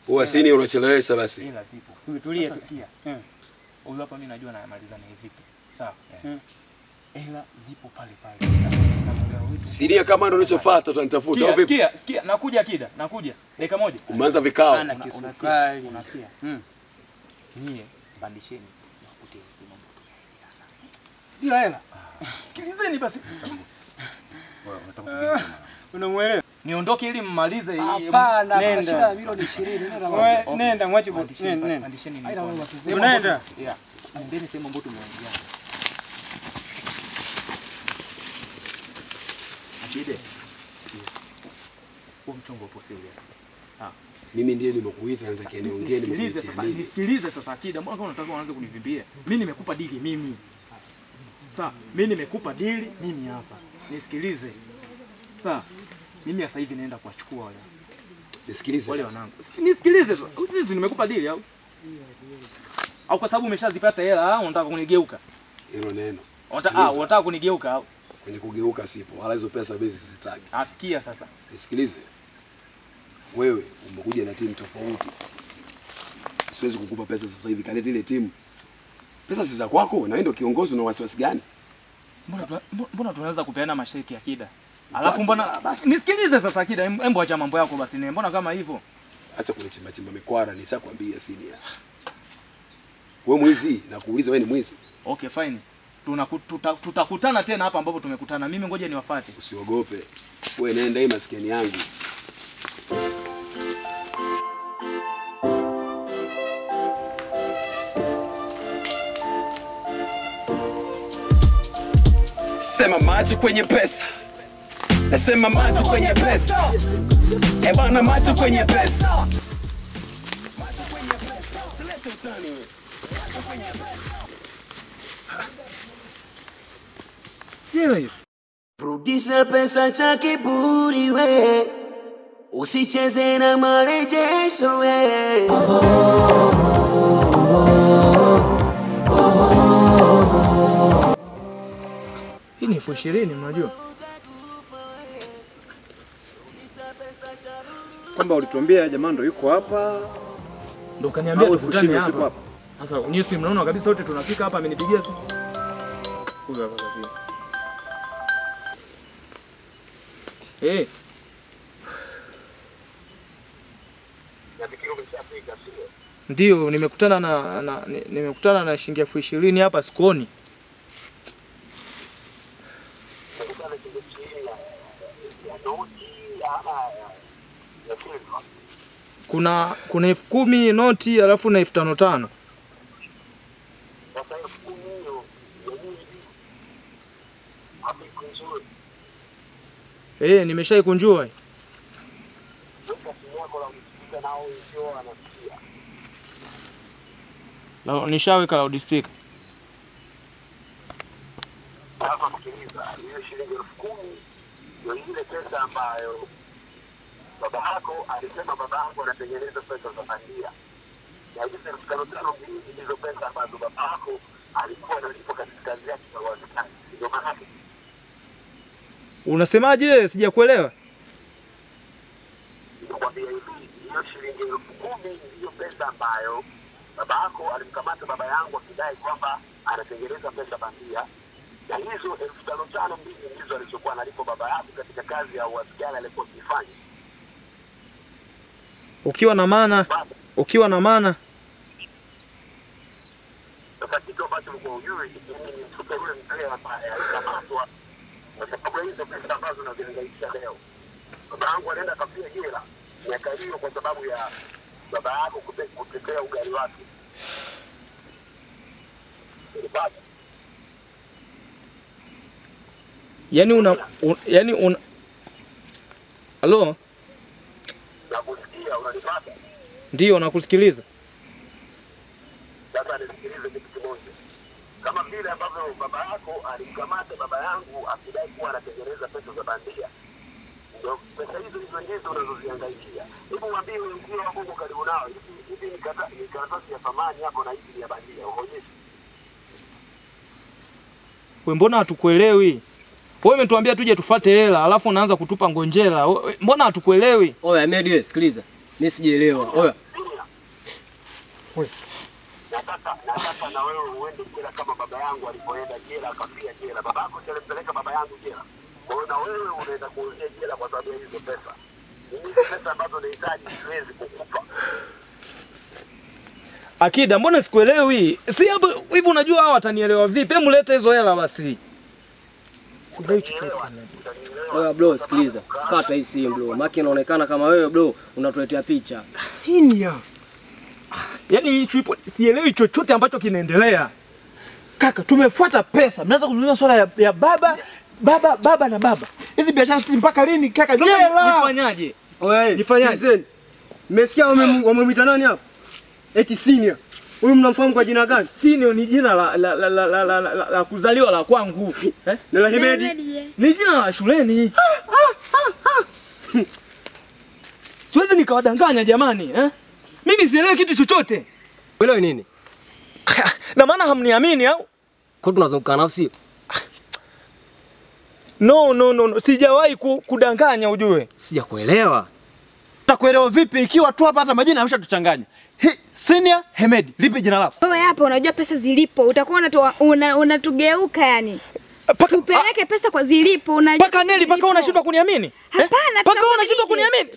Wewe sini unachelewesha basi. Hela zipo. Tumetulia. Sikia. Huyu hapa mimi najua na malizana vipi. Sawa. Hela zipo pale pale. Sinia kama ndio unachofuata utanitafuta au vipi? Sikia, nakuja Akida, nakuja. Dakika moja. Umeanza vikao. Unasikia? Nyie bandisheni nakutia simu moto. Bila hela. Sikilizeni basi. Wewe unataka unamuelewa? Niondoke ili mmalize hii. Hapana, kuna shida milioni 20. Nenda mwache boti. Nenda. Bandisheni. Unaenda? Yeah. Nendeni sehemu ambayo tumeongea. Akide. Huo mchongo upo serious. Mimi ndiye nimekuita nataka niongee nisikilize sasa Akida. Mbona kama unataka uanze kunivimbia? Mimi nimekupa dili mimi. Sawa, mimi nimekupa dili mimi hapa. Nisikilize. Sawa. Mimi sasa hivi naenda kuwachukua wale. Nisikilize. Wale wanangu. Nisikilize sasa. Hizi nimekupa dili au? Au kwa sababu umeshazipata hela unataka kunigeuka? Hilo neno. Unataka kunigeuka au? Kwenye kugeuka sipo. Wala hizo pesa bezi sizitaki. Asikia sasa. Nisikilize. Wewe umekuja na timu tofauti. Siwezi kukupa pesa sasa hivi. Kaleta ile timu. Pesa si za kwako, na wewe ndio kiongozi, una wasiwasi gani? Mbona tunaweza kupeana masheki Akida? Alafu mbona nisikilize sasa Akida, embo acha mambo yako basi. Mbona kama hivyo? Acha kunichimba chimba mikwara, nishakwambia senior. Wewe mwizi, nakuuliza wewe ni mwizi. Okay, fine. Tutakutana tena hapa ambapo tumekutana. Mimi ngoja niwafuate. Usiogope. Wewe nenda hii maskini yangu. Sema maji kwenye pesa. Nasema maji kwenye pesa. Bana maji kwenye pesa. Maji kwenye pesa. Usilete utani wewe. Maji kwenye pesa. Serious. Rudisha pesa cha kiburi we, usicheze na marejesho we. Hii ni 20,000 unajua? Kwamba ulituambia jamaa ndo yuko hapa. Ndio kaniambia tukutane hapa. Sasa nyinyi si mnaona kabisa wote tunafika hapa, amenipigia simu. Huyu hapa kabisa. Ndio nimekutana na shilingi 20,000 hapa sokoni. Kuna 10,000 noti alafu na 5,500. Nimeshaikunjua. Na nishaweka loudspeaker. Sasa sikiliza, hiyo shilingi 10,000 ndio ile pesa ambayo baba yako alisema baba yangu anatengeneza pesa za bandia. Na hizo 5,500 ndizo pesa ambazo baba yako alikuwa analipa katika kazi yake ya wazikani. Ndio maana Unasemaje? Sijakuelewa. nikwambia hivi, hiyo shilingi 10,000 ndiyo pesa ambayo baba yako alimkamata baba yangu akidai kwamba anatengeneza pesa bandia. Na hizo 5,500 ndizo alizokuwa analipa baba yako katika kazi ya uaskari alikuwa akifanya. Ukiwa na maana sasa kitu ambacho ulikuwa ujui ni mtoto yule mzee ambaye alikamatwa kwa sababu hizo pesa ambazo unazihangaisha leo. Baba yangu anaenda akafia jela miaka hiyo kwa sababu ya baba yako kutetea ugali wake. Halo? Nakusikia, unanipata? Ndio, nakusikiliza. Sasa nisikilize kitu kimoja. Kama vile ambavyo baba yako alimkamata baba yangu akidai kuwa anatengeneza pesa za bandia. Ndio pesa hizo ndizo unazoziangaikia. Hebu mwambie wenzio ambao uko karibu nao, hivi ni karatasi ya thamani hapo na hizi ya bandia. Uonyeshe. Wewe mbona hatukuelewi? Wewe umetuambia tuje tufuate hela, alafu unaanza kutupa ngonjera. Mbona hatukuelewi? Oya Ahmed, sikiliza. Mimi sijaelewa. Oya. Nataka na wewe uende jela kama baba yangu alipoenda jela akafia jela. Baba yako alimpeleka baba yangu jela. Kwa hiyo na wewe unaenda kuingia jela kwa sababu ya hizo pesa. Hizo pesa ambazo unahitaji siwezi kukupa. Akida, mbona sikuelewi? Si hapo hivi unajua hawa watanielewa vipi? Hebu leta hizo hela basi. Sielewi chochote. Oya bro, sikiliza. Kata hii simu bro. Maki inaonekana kama wewe bro unatuletea picha. Senior. Yaani hii trip sielewi chochote ambacho kinaendelea. Kaka, tumefuata pesa. Mnaanza kuzungumzia swala ya baba na baba. Hizi biashara si mpaka lini kaka? Jela. Nifanyaje? Oye, nifanyaje? Mmesikia wamemwita nani hapa? Eti Senior. Huyu mnamfahamu kwa jina gani? Senior ni jina la kuzaliwa la kwangu. Na la Hemedi? Ni jina la shuleni. Siwezi nikawadanganya jamani, Mimi sielewi kitu chochote. Wewe nini? Na maana hamniamini au? Kwa tunazunguka nafsi. No. Sijawahi kudanganya ujue. Sijakuelewa. Utakuelewa vipi ikiwa tu hapa hata majina yameshatuchanganya? Senior Hemedi, lipi jina lako? Wewe hapa unajua pesa zilipo, utakuwa unatugeuka yani. Tupeleke pesa kwa zilipo, unajua. Paka Neli, paka unashindwa kuniamini? Hapana, paka unashindwa kuniamini?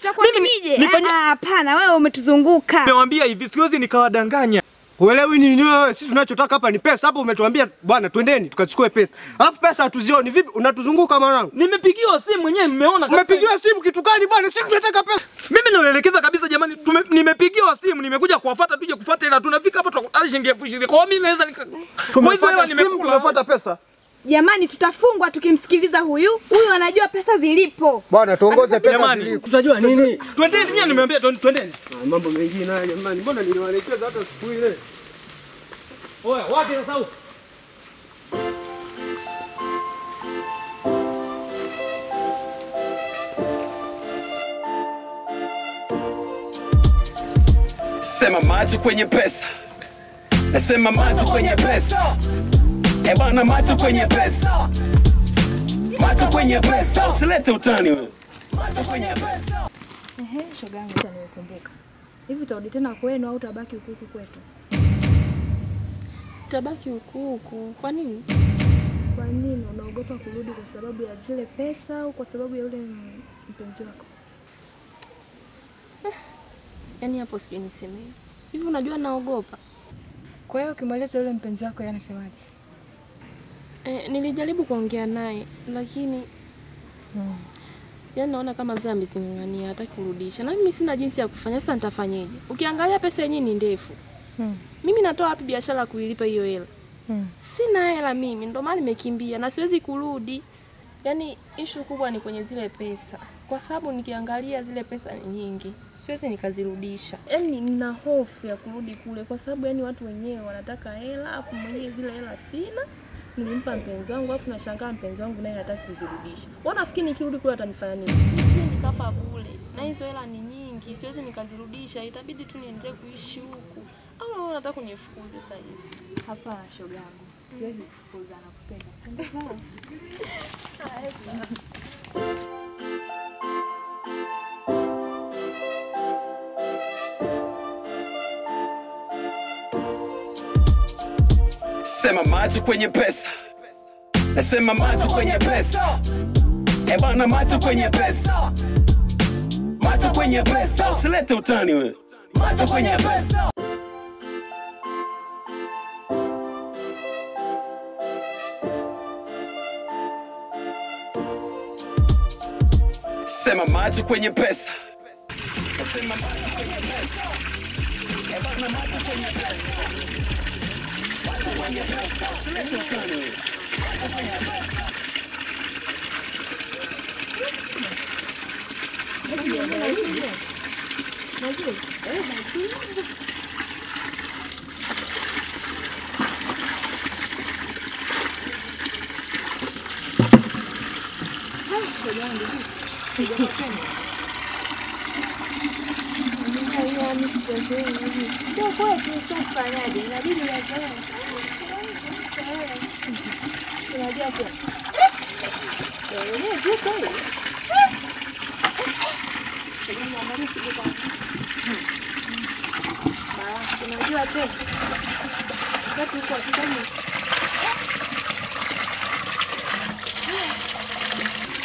Mimi hapana, wewe umetuzunguka. Nimewambia hivi, siwezi nikawadanganya. Uelewi nini wewe? Sisi tunachotaka hapa ni pesa. Hapo umetuambia bwana twendeni tukachukue pesa. Alafu pesa hatuzioni. Vipi unatuzunguka mwanangu? Nimepigiwa simu mwenyewe mmeona. Umepigiwa simu kitu gani bwana? Sisi tunataka pesa. Mimi naelekeza kabisa jamani, nimepigiwa simu, nimekuja kuwafuata tuje kufuata ila tunafika hapa tukutana shilingi 20,000. Kwa mimi naweza tumefuata pesa. Jamani, tutafungwa tukimsikiliza huyu anajua pesa zilipo. Bwana tuongoze pesa jamani. Zilipo. Tutajua nini? Twendeni, mimi nimeambia twendeni. Mambo mengine haya jamani. Mbona niliwaelekeza hata siku ile? Oya, wapi sasa huko? Sema macho kwenye pesa. Nasema macho kwenye pesa. Bana macho kwenye pesa. Macho kwenye pesa. Usilete utani wewe. Macho kwenye pesa. Shogangu sasa nimekumbuka. Hivi utarudi tena kwenu au utabaki huku kwetu? Tabaki huku. Kwa nini? Kwa nini unaogopa kurudi, kwa sababu ya zile pesa au kwa sababu ya yule mpenzi wako? Yaani hapo sijui niseme. Hivi unajua naogopa. Kwa hiyo ukimweleza yule mpenzi wako yeye anasemaje? Nilijaribu kuongea naye lakini yaani naona kama vile amezing'ang'ania hataki kurudisha. Na mimi sina jinsi ya kufanya, sasa nitafanyaje? Ukiangalia pesa yenyewe ni ndefu. Mimi natoa wapi biashara kuilipa hiyo hela? Sina hela mimi, ndio maana nimekimbia na siwezi kurudi. Yaani issue kubwa ni kwenye zile pesa. Kwa sababu nikiangalia zile pesa ni nyingi, siwezi nikazirudisha. Yaani nina hofu ya kurudi kule kwa sababu yani watu wenyewe wanataka hela, afu mwenyewe zile hela sina. Nilimpa mpenzi wangu afu nashangaa mpenzi wangu naye hataki kuzirudisha. Wanafikiri nikirudi kule atanifanya nini? Mimi nikafa bure. Na hizo hela ni nyingi, siwezi nikazirudisha. Itabidi tu niendelee kuishi huku. Au wewe unataka kunifukuze sasa hivi? Hapana shogangu. Siwezi kufukuza, nakupenda. Sema macho kwenye pesa. Nasema macho kwenye pesa. Bana macho kwenye pesa. Macho kwenye pesa. Usilete utani wewe. Macho kwenye pesa. Sema macho kwenye pesa. Nasema macho kwenye pesa. Bana macho kwenye pesa. Macho kwenye pesa. Usilete utani wewe. Macho kwenye pesa. Unajua tena. Wakati uko hospitali.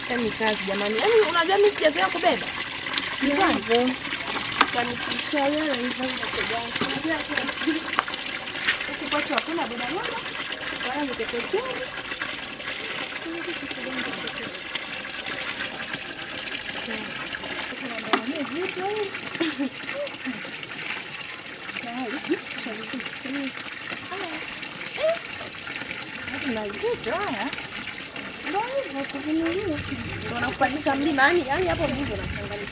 Yaani kazi jamani. Yaani unajua mimi sijazoea kubeba. Ni kwanza. Kanikisha wewe hivyo kwa unajua tena. Huko kwetu hakuna bodaboda. Wala mteketeni. Wanakupandisha mlima yani hapo Mungu anakuangalia.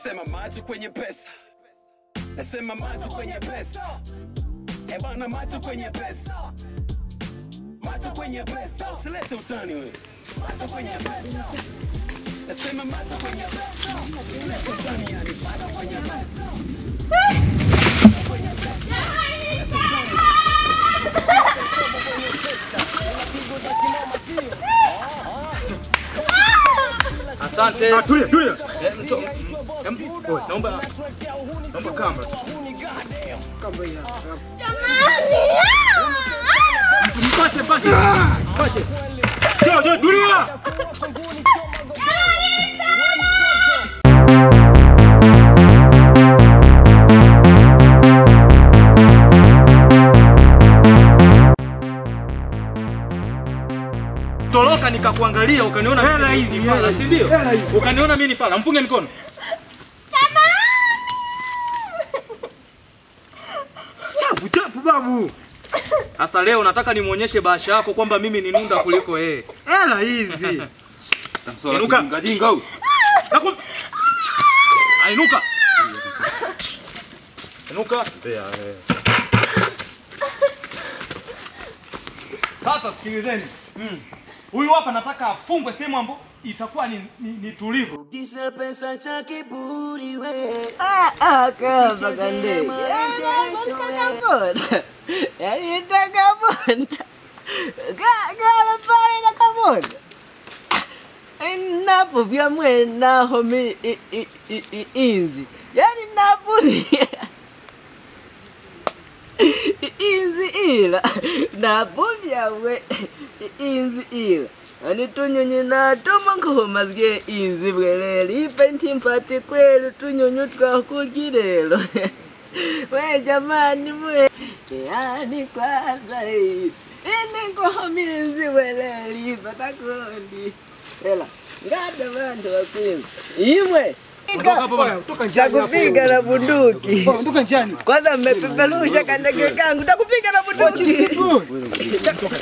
Sema macho kwenye pesa. Nasema macho kwenye pesa. Bana macho kwenye pesa. Macho kwenye pesa. Usilete utani wewe. Macho kwenye pesa. Nasema macho kwenye pesa. Usilete utani yani. Macho kwenye pesa. Macho kwenye pesa. Usilete utani. Sema kwenye pesa. Unapigo za kinoma sio? Asante. Tulia. Naomba kamba. Kamba hii hapa. Jamani! Mpate. Jo, tulia. Toroka nikakuangalia ukaniona mimi ni fala, si ndio? Ukaniona mimi ni fala. Mfunge mikono. Chapu babu. Sasa leo nataka nimuonyeshe bahasha yako kwamba mimi ni nunda kuliko yeye. Hela hizi. Inuka. Jinga huyu. Ainuka. Inuka. Sasa sikilizeni. Huyu hapa nataka afungwe sehemu ambapo itakuwa ni tulivu. Rudisha pesa cha kiburi we. Kama kande. Yaani itakabonda. Gala pale na kabonda. Napo vya mwena homi inzi. Yaani napo inzi ila. Napo vya we inzi ila. Ani tunyonyi na tumango mazge inzi bweleli penti mpate kwelu tunyonyi tukakugirelo. We jamani mwe yani kwanza ini ngohomizi bweleli patakundi. Ela ngada bantu wakwinzi. Imwe takupiga na bunduki. Ondoka njiani. Kwanza mmepeperusha kandege kangu takupiga na bunduki.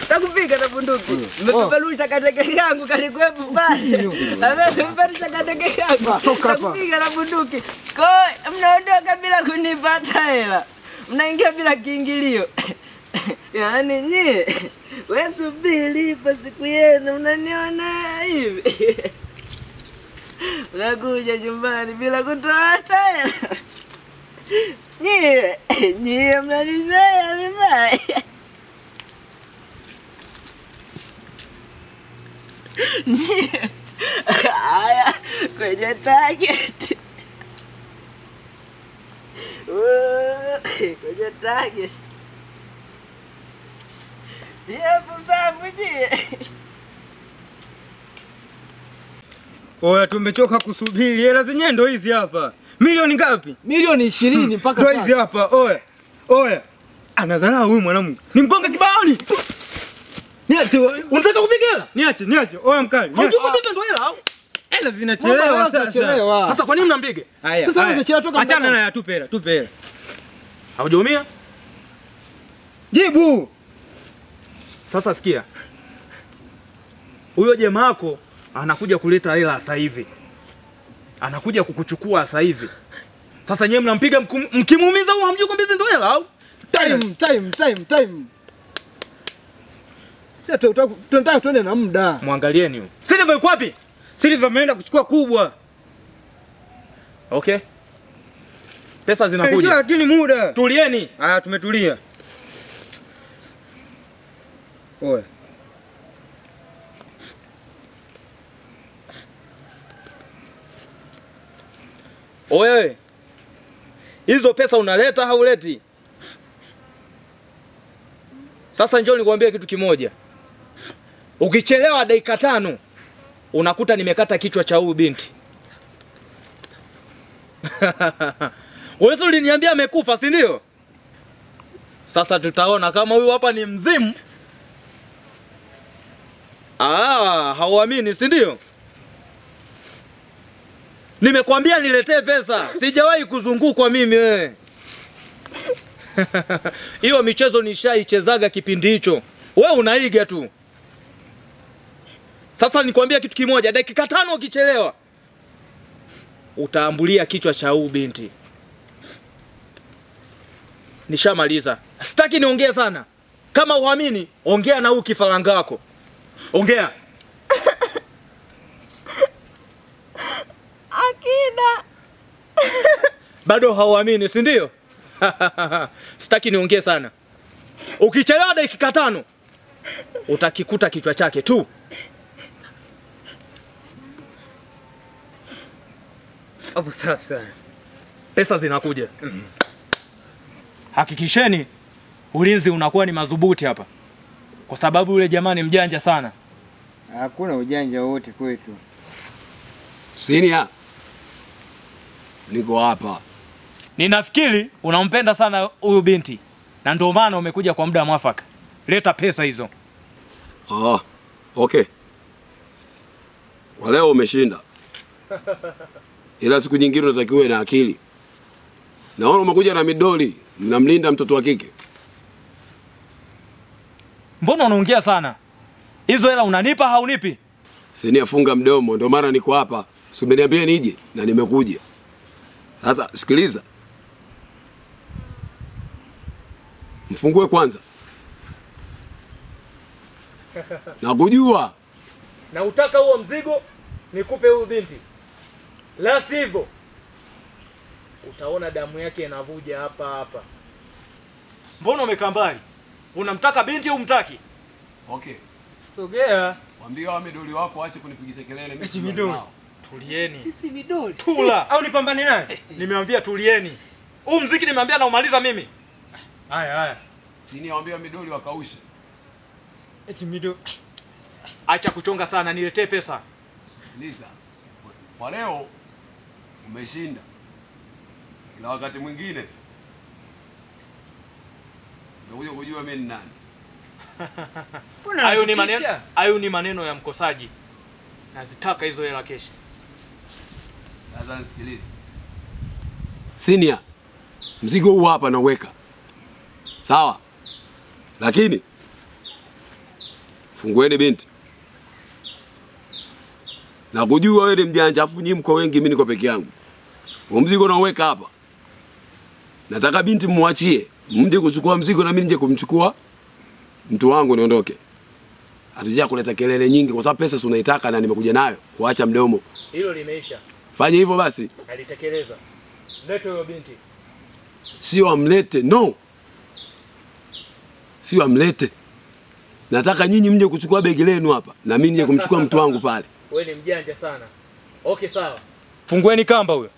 Takupiga na bunduki. Mmepeperusha kandege kangu kalikuwepo pale. Mmepeperusha kandege kangu. Takupiga na bunduki. Kwa mnaondoka bila kunipata hela. Mnaingia bila kiingilio. Yaani nyie wewe subiri ipo siku yenu mnaniona hivi. Unakuja nyumbani bila kutoa hela. Nyie mnanizoea vibaya. Nyie haya kwenye target. Kwenye target. Oya, tumechoka kusubiri. Hela zenyewe ndo hizi hapa. Milioni ngapi? Milioni 20 mpaka sasa. Ndo hizi hapa. Oya. Anadharau huyu mwanamume. Nimgonga kibaoni. Niache. Unataka kupiga hela? Niache. Oya mkali. Haukupiga ndo hela au? Hela zinachelewa sasa. Sasa kwa nini mnampiga? Sasa unachelewa toka. Achana naye, tupe hela. Haujaumia? Jibu. Sasa sikia. Huyo jamaa wako anakuja kuleta hela sasa hivi. Anakuja kukuchukua sasa hivi. Sasa nyewe mnampiga mkimuumiza au hamjui kwamba hizi ndo hela au? Time. Sasa tunataka tuende na muda. Muangalieni huyo. Silver yuko wapi? Silver ameenda kuchukua kubwa. Okay. Pesa zinakuja. Lakini muda. Tulieni. Haya, tumetulia. Oya. Oye. Hizo pesa unaleta hauleti? Sasa njoo nikwambie kitu kimoja. Ukichelewa dakika 5 unakuta nimekata kichwa cha huyu binti. Wewe uliniambia amekufa, si ndio? Sasa tutaona kama huyu hapa ni mzimu. Hauamini, si ndio? Nimekwambia niletee pesa. Sijawahi kuzungukwa mimi wewe. Hiyo michezo nishaichezaga kipindi hicho. Wewe unaiga tu. Sasa nikwambia kitu kimoja, dakika 5 ukichelewa utaambulia kichwa cha huyu binti. Nishamaliza. Sitaki niongee sana. Kama uamini, ongea na huyu kifaranga wako. Ongea. Akida. Bado hauamini, si ndio? Sitaki niongee sana. Ukichelewa dakika 5 utakikuta kichwa chake tu. Hapo safi sana. Pesa zinakuja. Hakikisheni ulinzi unakuwa ni madhubuti hapa. Kwa sababu yule jamani mjanja sana. Hakuna ujanja wote kwetu. Senior. Niko hapa. Ninafikiri unampenda sana huyu binti. Na ndio maana umekuja kwa muda mwafaka. Leta pesa hizo. Okay. Leo umeshinda. Ila siku nyingine unatakiwa na akili. Naona umekuja na midoli, mnamlinda mtoto wa kike. Mbona unaongea sana? Hizo hela unanipa haunipi? Senior, funga mdomo, ndio maana niko hapa. Si umeniambia nije na nimekuja. Sasa sikiliza. Mfungue kwanza. Na kujua. Na utaka huo mzigo nikupe huyu binti. La sivyo utaona damu yake inavuja hapa hapa. Mbona umekaa mbali? Unamtaka binti au umtaki? Okay. Sogea. Waambie wao midoli wako waache kunipigiza kelele mimi. Eti midoli. Tulieni. Sisi vidoli. Tula. Au nipambane naye? Nimeambia tulieni. Huu mziki nimeambia na umaliza mimi. Haya. Sini waambie midoli wakaushe. Eti midoli. Acha kuchonga sana, niletee pesa. Lisa. Kwa leo umeshinda. Ila wakati mwingine ndio kujua mimi ni nani. Hayo ni maneno ya mkosaji. Nazitaka hizo hela kesho. Sasa nisikilize. Senior. Mzigo huu hapa naweka. Sawa? Lakini fungueni binti. Na kujua wewe mjanja afu nyinyi mko wengi mimi niko peke yangu. Mzigo naweka hapa. Nataka binti muachie. Mje kuchukua mzigo na mimi nje kumchukua mtu wangu niondoke. Hatujia kuleta kelele nyingi kwa sababu pesa si unaitaka na nimekuja nayo. Kuacha mdomo. Hilo limeisha. Fanya hivyo basi. Alitekeleza. Lete huyo binti. Sio amlete, no. Sio amlete. Nataka nyinyi mje kuchukua begi lenu hapa na mimi nije kumchukua mtu wangu pale. Wewe ni mjanja sana. Okay, sawa. Fungueni kamba huyo.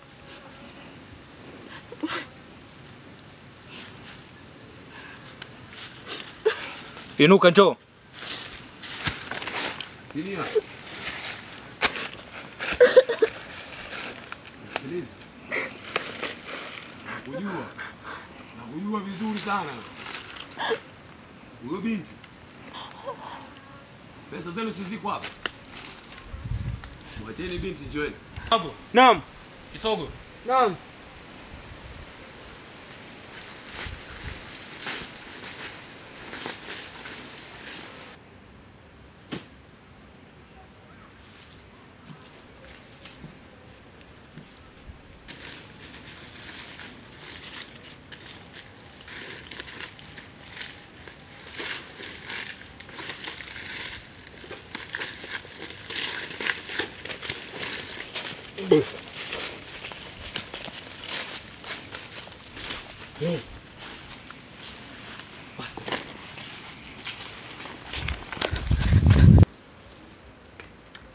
Inuka njoo. Sinia. Sikiliza. Nakujua vizuri sana. Huyo binti. Pesa zenu siziko hapa. Mwacheni binti Joel. Hapo. Naam. Kisogo. Naam.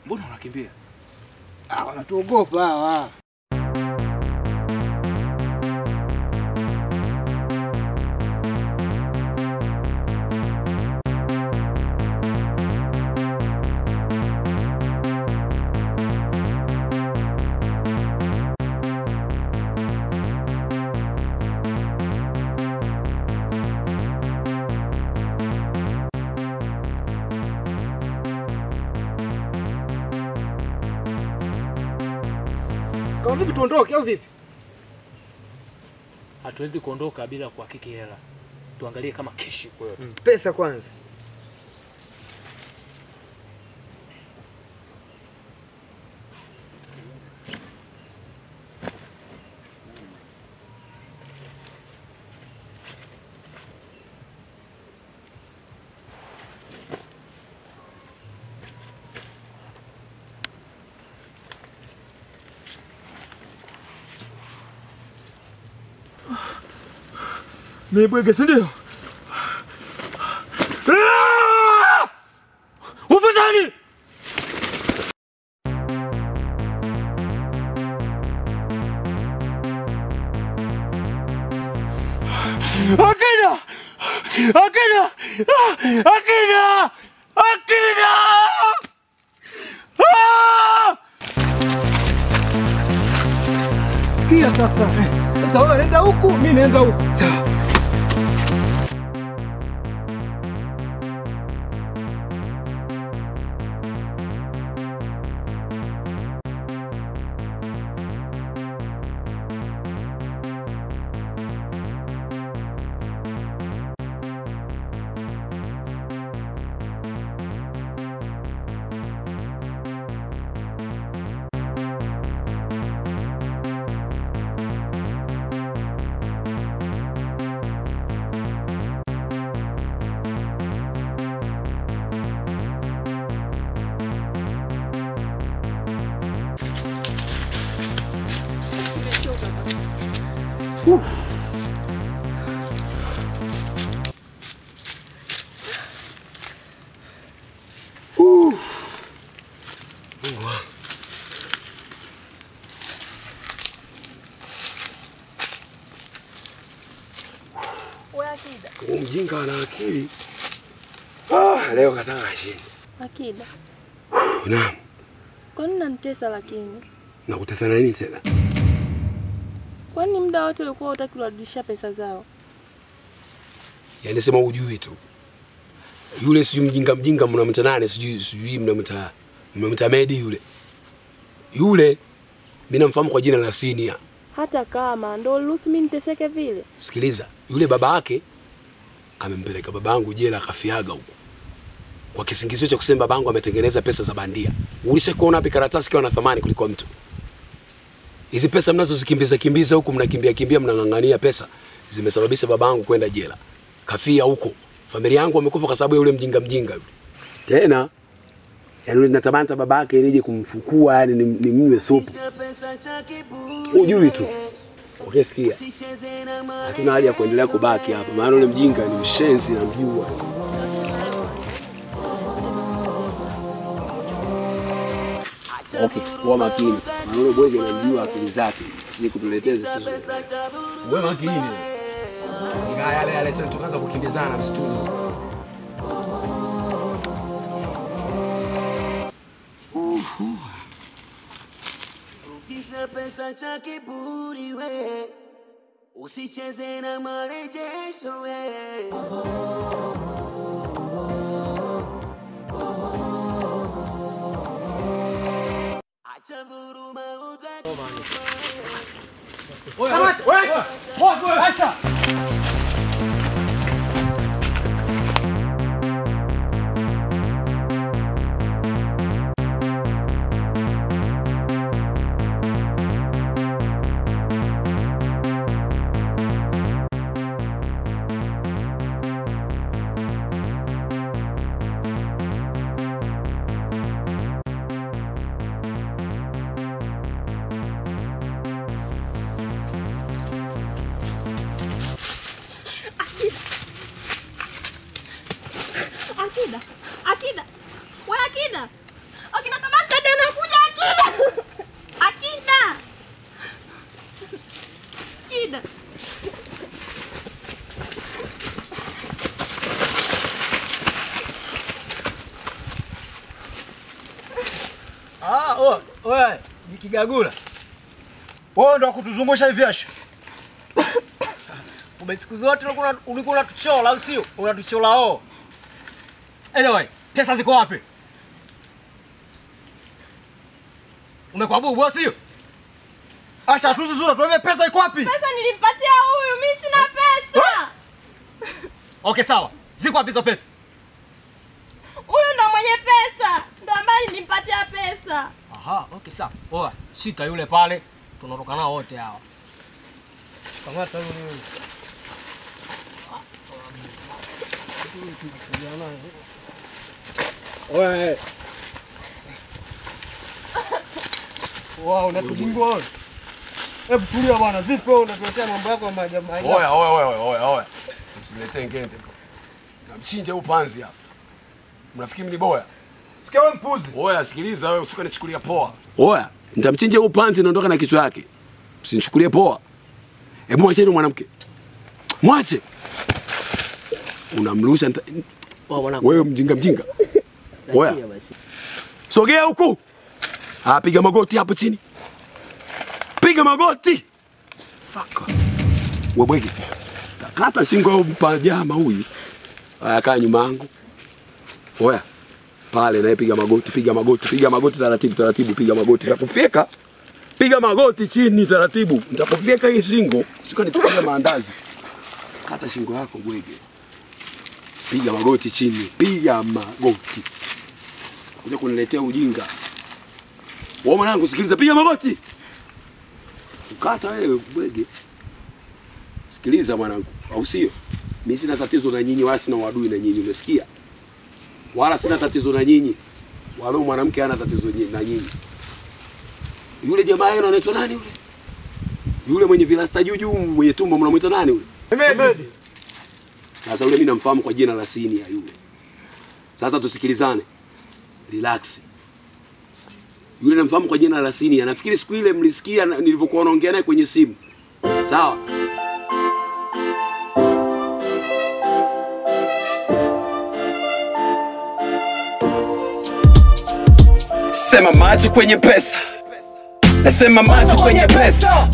Mbona unakimbia? Wanatuogopa hawa. Kama vipi tuondoke au vipi? Hatuwezi kuondoka bila kuhakiki hela. Tuangalie kama keshi iko yote. Pesa kwanza. Nibwege si ndio? Upo ndani? Akina! Akina! Akina! Akina! Sikia sasa. Sasa wewe nenda huku, mimi naenda huku. Sawa. Mjinga ana akili. Leo kataka shinde. Akida. Naam. Kwa nini unanitesa lakini? Nakutesa na nini tena? Kwani muda wote ulikuwa hutaki kurudisha pesa zao? Yaani sema ujui tu. Yule si mjinga mnamta nani sijui mnamta Medi yule. Yule mimi namfahamu kwa jina la Senior. Hata kama ndo ruhusu mimi niteseke vile. Sikiliza, yule baba yake amempeleka babangu jela akafiaga huko. Kwa kisingizio cha kusema babangu ametengeneza pesa za bandia. Ulishakuona wapi karatasi kwa na thamani kuliko mtu? Hizi pesa mnazozikimbiza huko mnakimbia mnang'ang'ania pesa zimesababisha babangu kwenda jela. Kafia huko. Familia yangu wamekufa kwa sababu ya yule mjinga yule. Tena yaani natamani babake nije kumfukua yani ni mnywe supu. Ujui tu. Ukisikia. Hatuna haja ya kuendelea kubaki hapa. Maana yule mjinga ni mshenzi na mjua. Okay, kwa makini. Maana yule bwege anamjua akili zake. Ni kutuleteza sisi. Wewe makini. Ngaya yale tukaanza kukimbizana msituni. Rudisha pesa cha kiburi we, usicheze na marejesho we. Acha dhuluma utaki. Wewe, acha. Akida. Wewe Akida. Akina kama dada anakuja Akida. Akida. Akida. Wewe, nikigagula. Wewe ndo kutuzungusha hivi Asha. Kumbe siku zote ulikuwa unatuchola au sio? Unatuchola Anyway, pesa ziko wapi? Umekuwa bubu sio? Asha tuzuzura, tuambie pesa iko wapi? Pesa nilimpatia huyu, mimi sina pesa. Okay, sawa. Ziko wapi hizo pesa? Huyu ndo mwenye pesa, ndo ambaye nilimpatia pesa. Aha, okay, sawa. Oa, shika yule pale, tunaondoka nao wote hawa. Kamata yule. Wewe. Wow, unatujingua wewe. Hebu tulia bwana, vipi wewe unatuletea mambo yako ya majamaa? Oya. Msiletee ngente. Namchinja upanzi hapa. Mnafikiri mimi ni boya? Sikia wewe mpuzi. Oya, sikiliza wewe, usikuwa nichukulia poa. Oya, nitamchinja upanzi naondoka na kichwa yake. Msinichukulie poa. Hebu mwacheni mwanamke. Mwache. Unamrusha wewe mjinga. Oya. Sogea huku. Piga magoti hapo chini. Piga magoti. Fuck. Wewe bwege. Takata shingo au mpajama huyu. Kaa nyuma yangu. Oya. Pale naye piga magoti taratibu, piga magoti. Nitakufyeka. Piga magoti chini taratibu. Nitakufyeka hii shingo. Sika nichukue maandazi. Kata shingo yako bwege. Piga magoti chini, piga magoti. Kuja kuniletea ujinga. Wewe mwanangu sikiliza, piga magoti. Ukata wewe bwege. Sikiliza mwanangu, au sio? Mimi sina tatizo na nyinyi wala sina uadui na nyinyi, umesikia? Wala sina tatizo na nyinyi. Wala mwanamke hana tatizo na nyinyi. Yule jamaa yenu anaitwa nani yule? Yule mwenye vilasta juu mwenye tumbo mnamuita nani yule? Hemedi. Sasa yule mimi namfahamu kwa jina la Sini ya yule. Sasa tusikilizane. Relax. Yule namfahamu kwa jina la Sini. Nafikiri siku ile mlisikia nilivyokuwa naongea naye kwenye simu. Sawa? Sema macho kwenye pesa. Nasema macho kwenye pesa.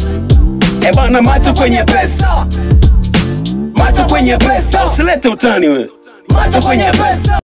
Bana macho kwenye pesa. Macho kwenye pesa. Usilete utani wewe. Macho kwenye pesa.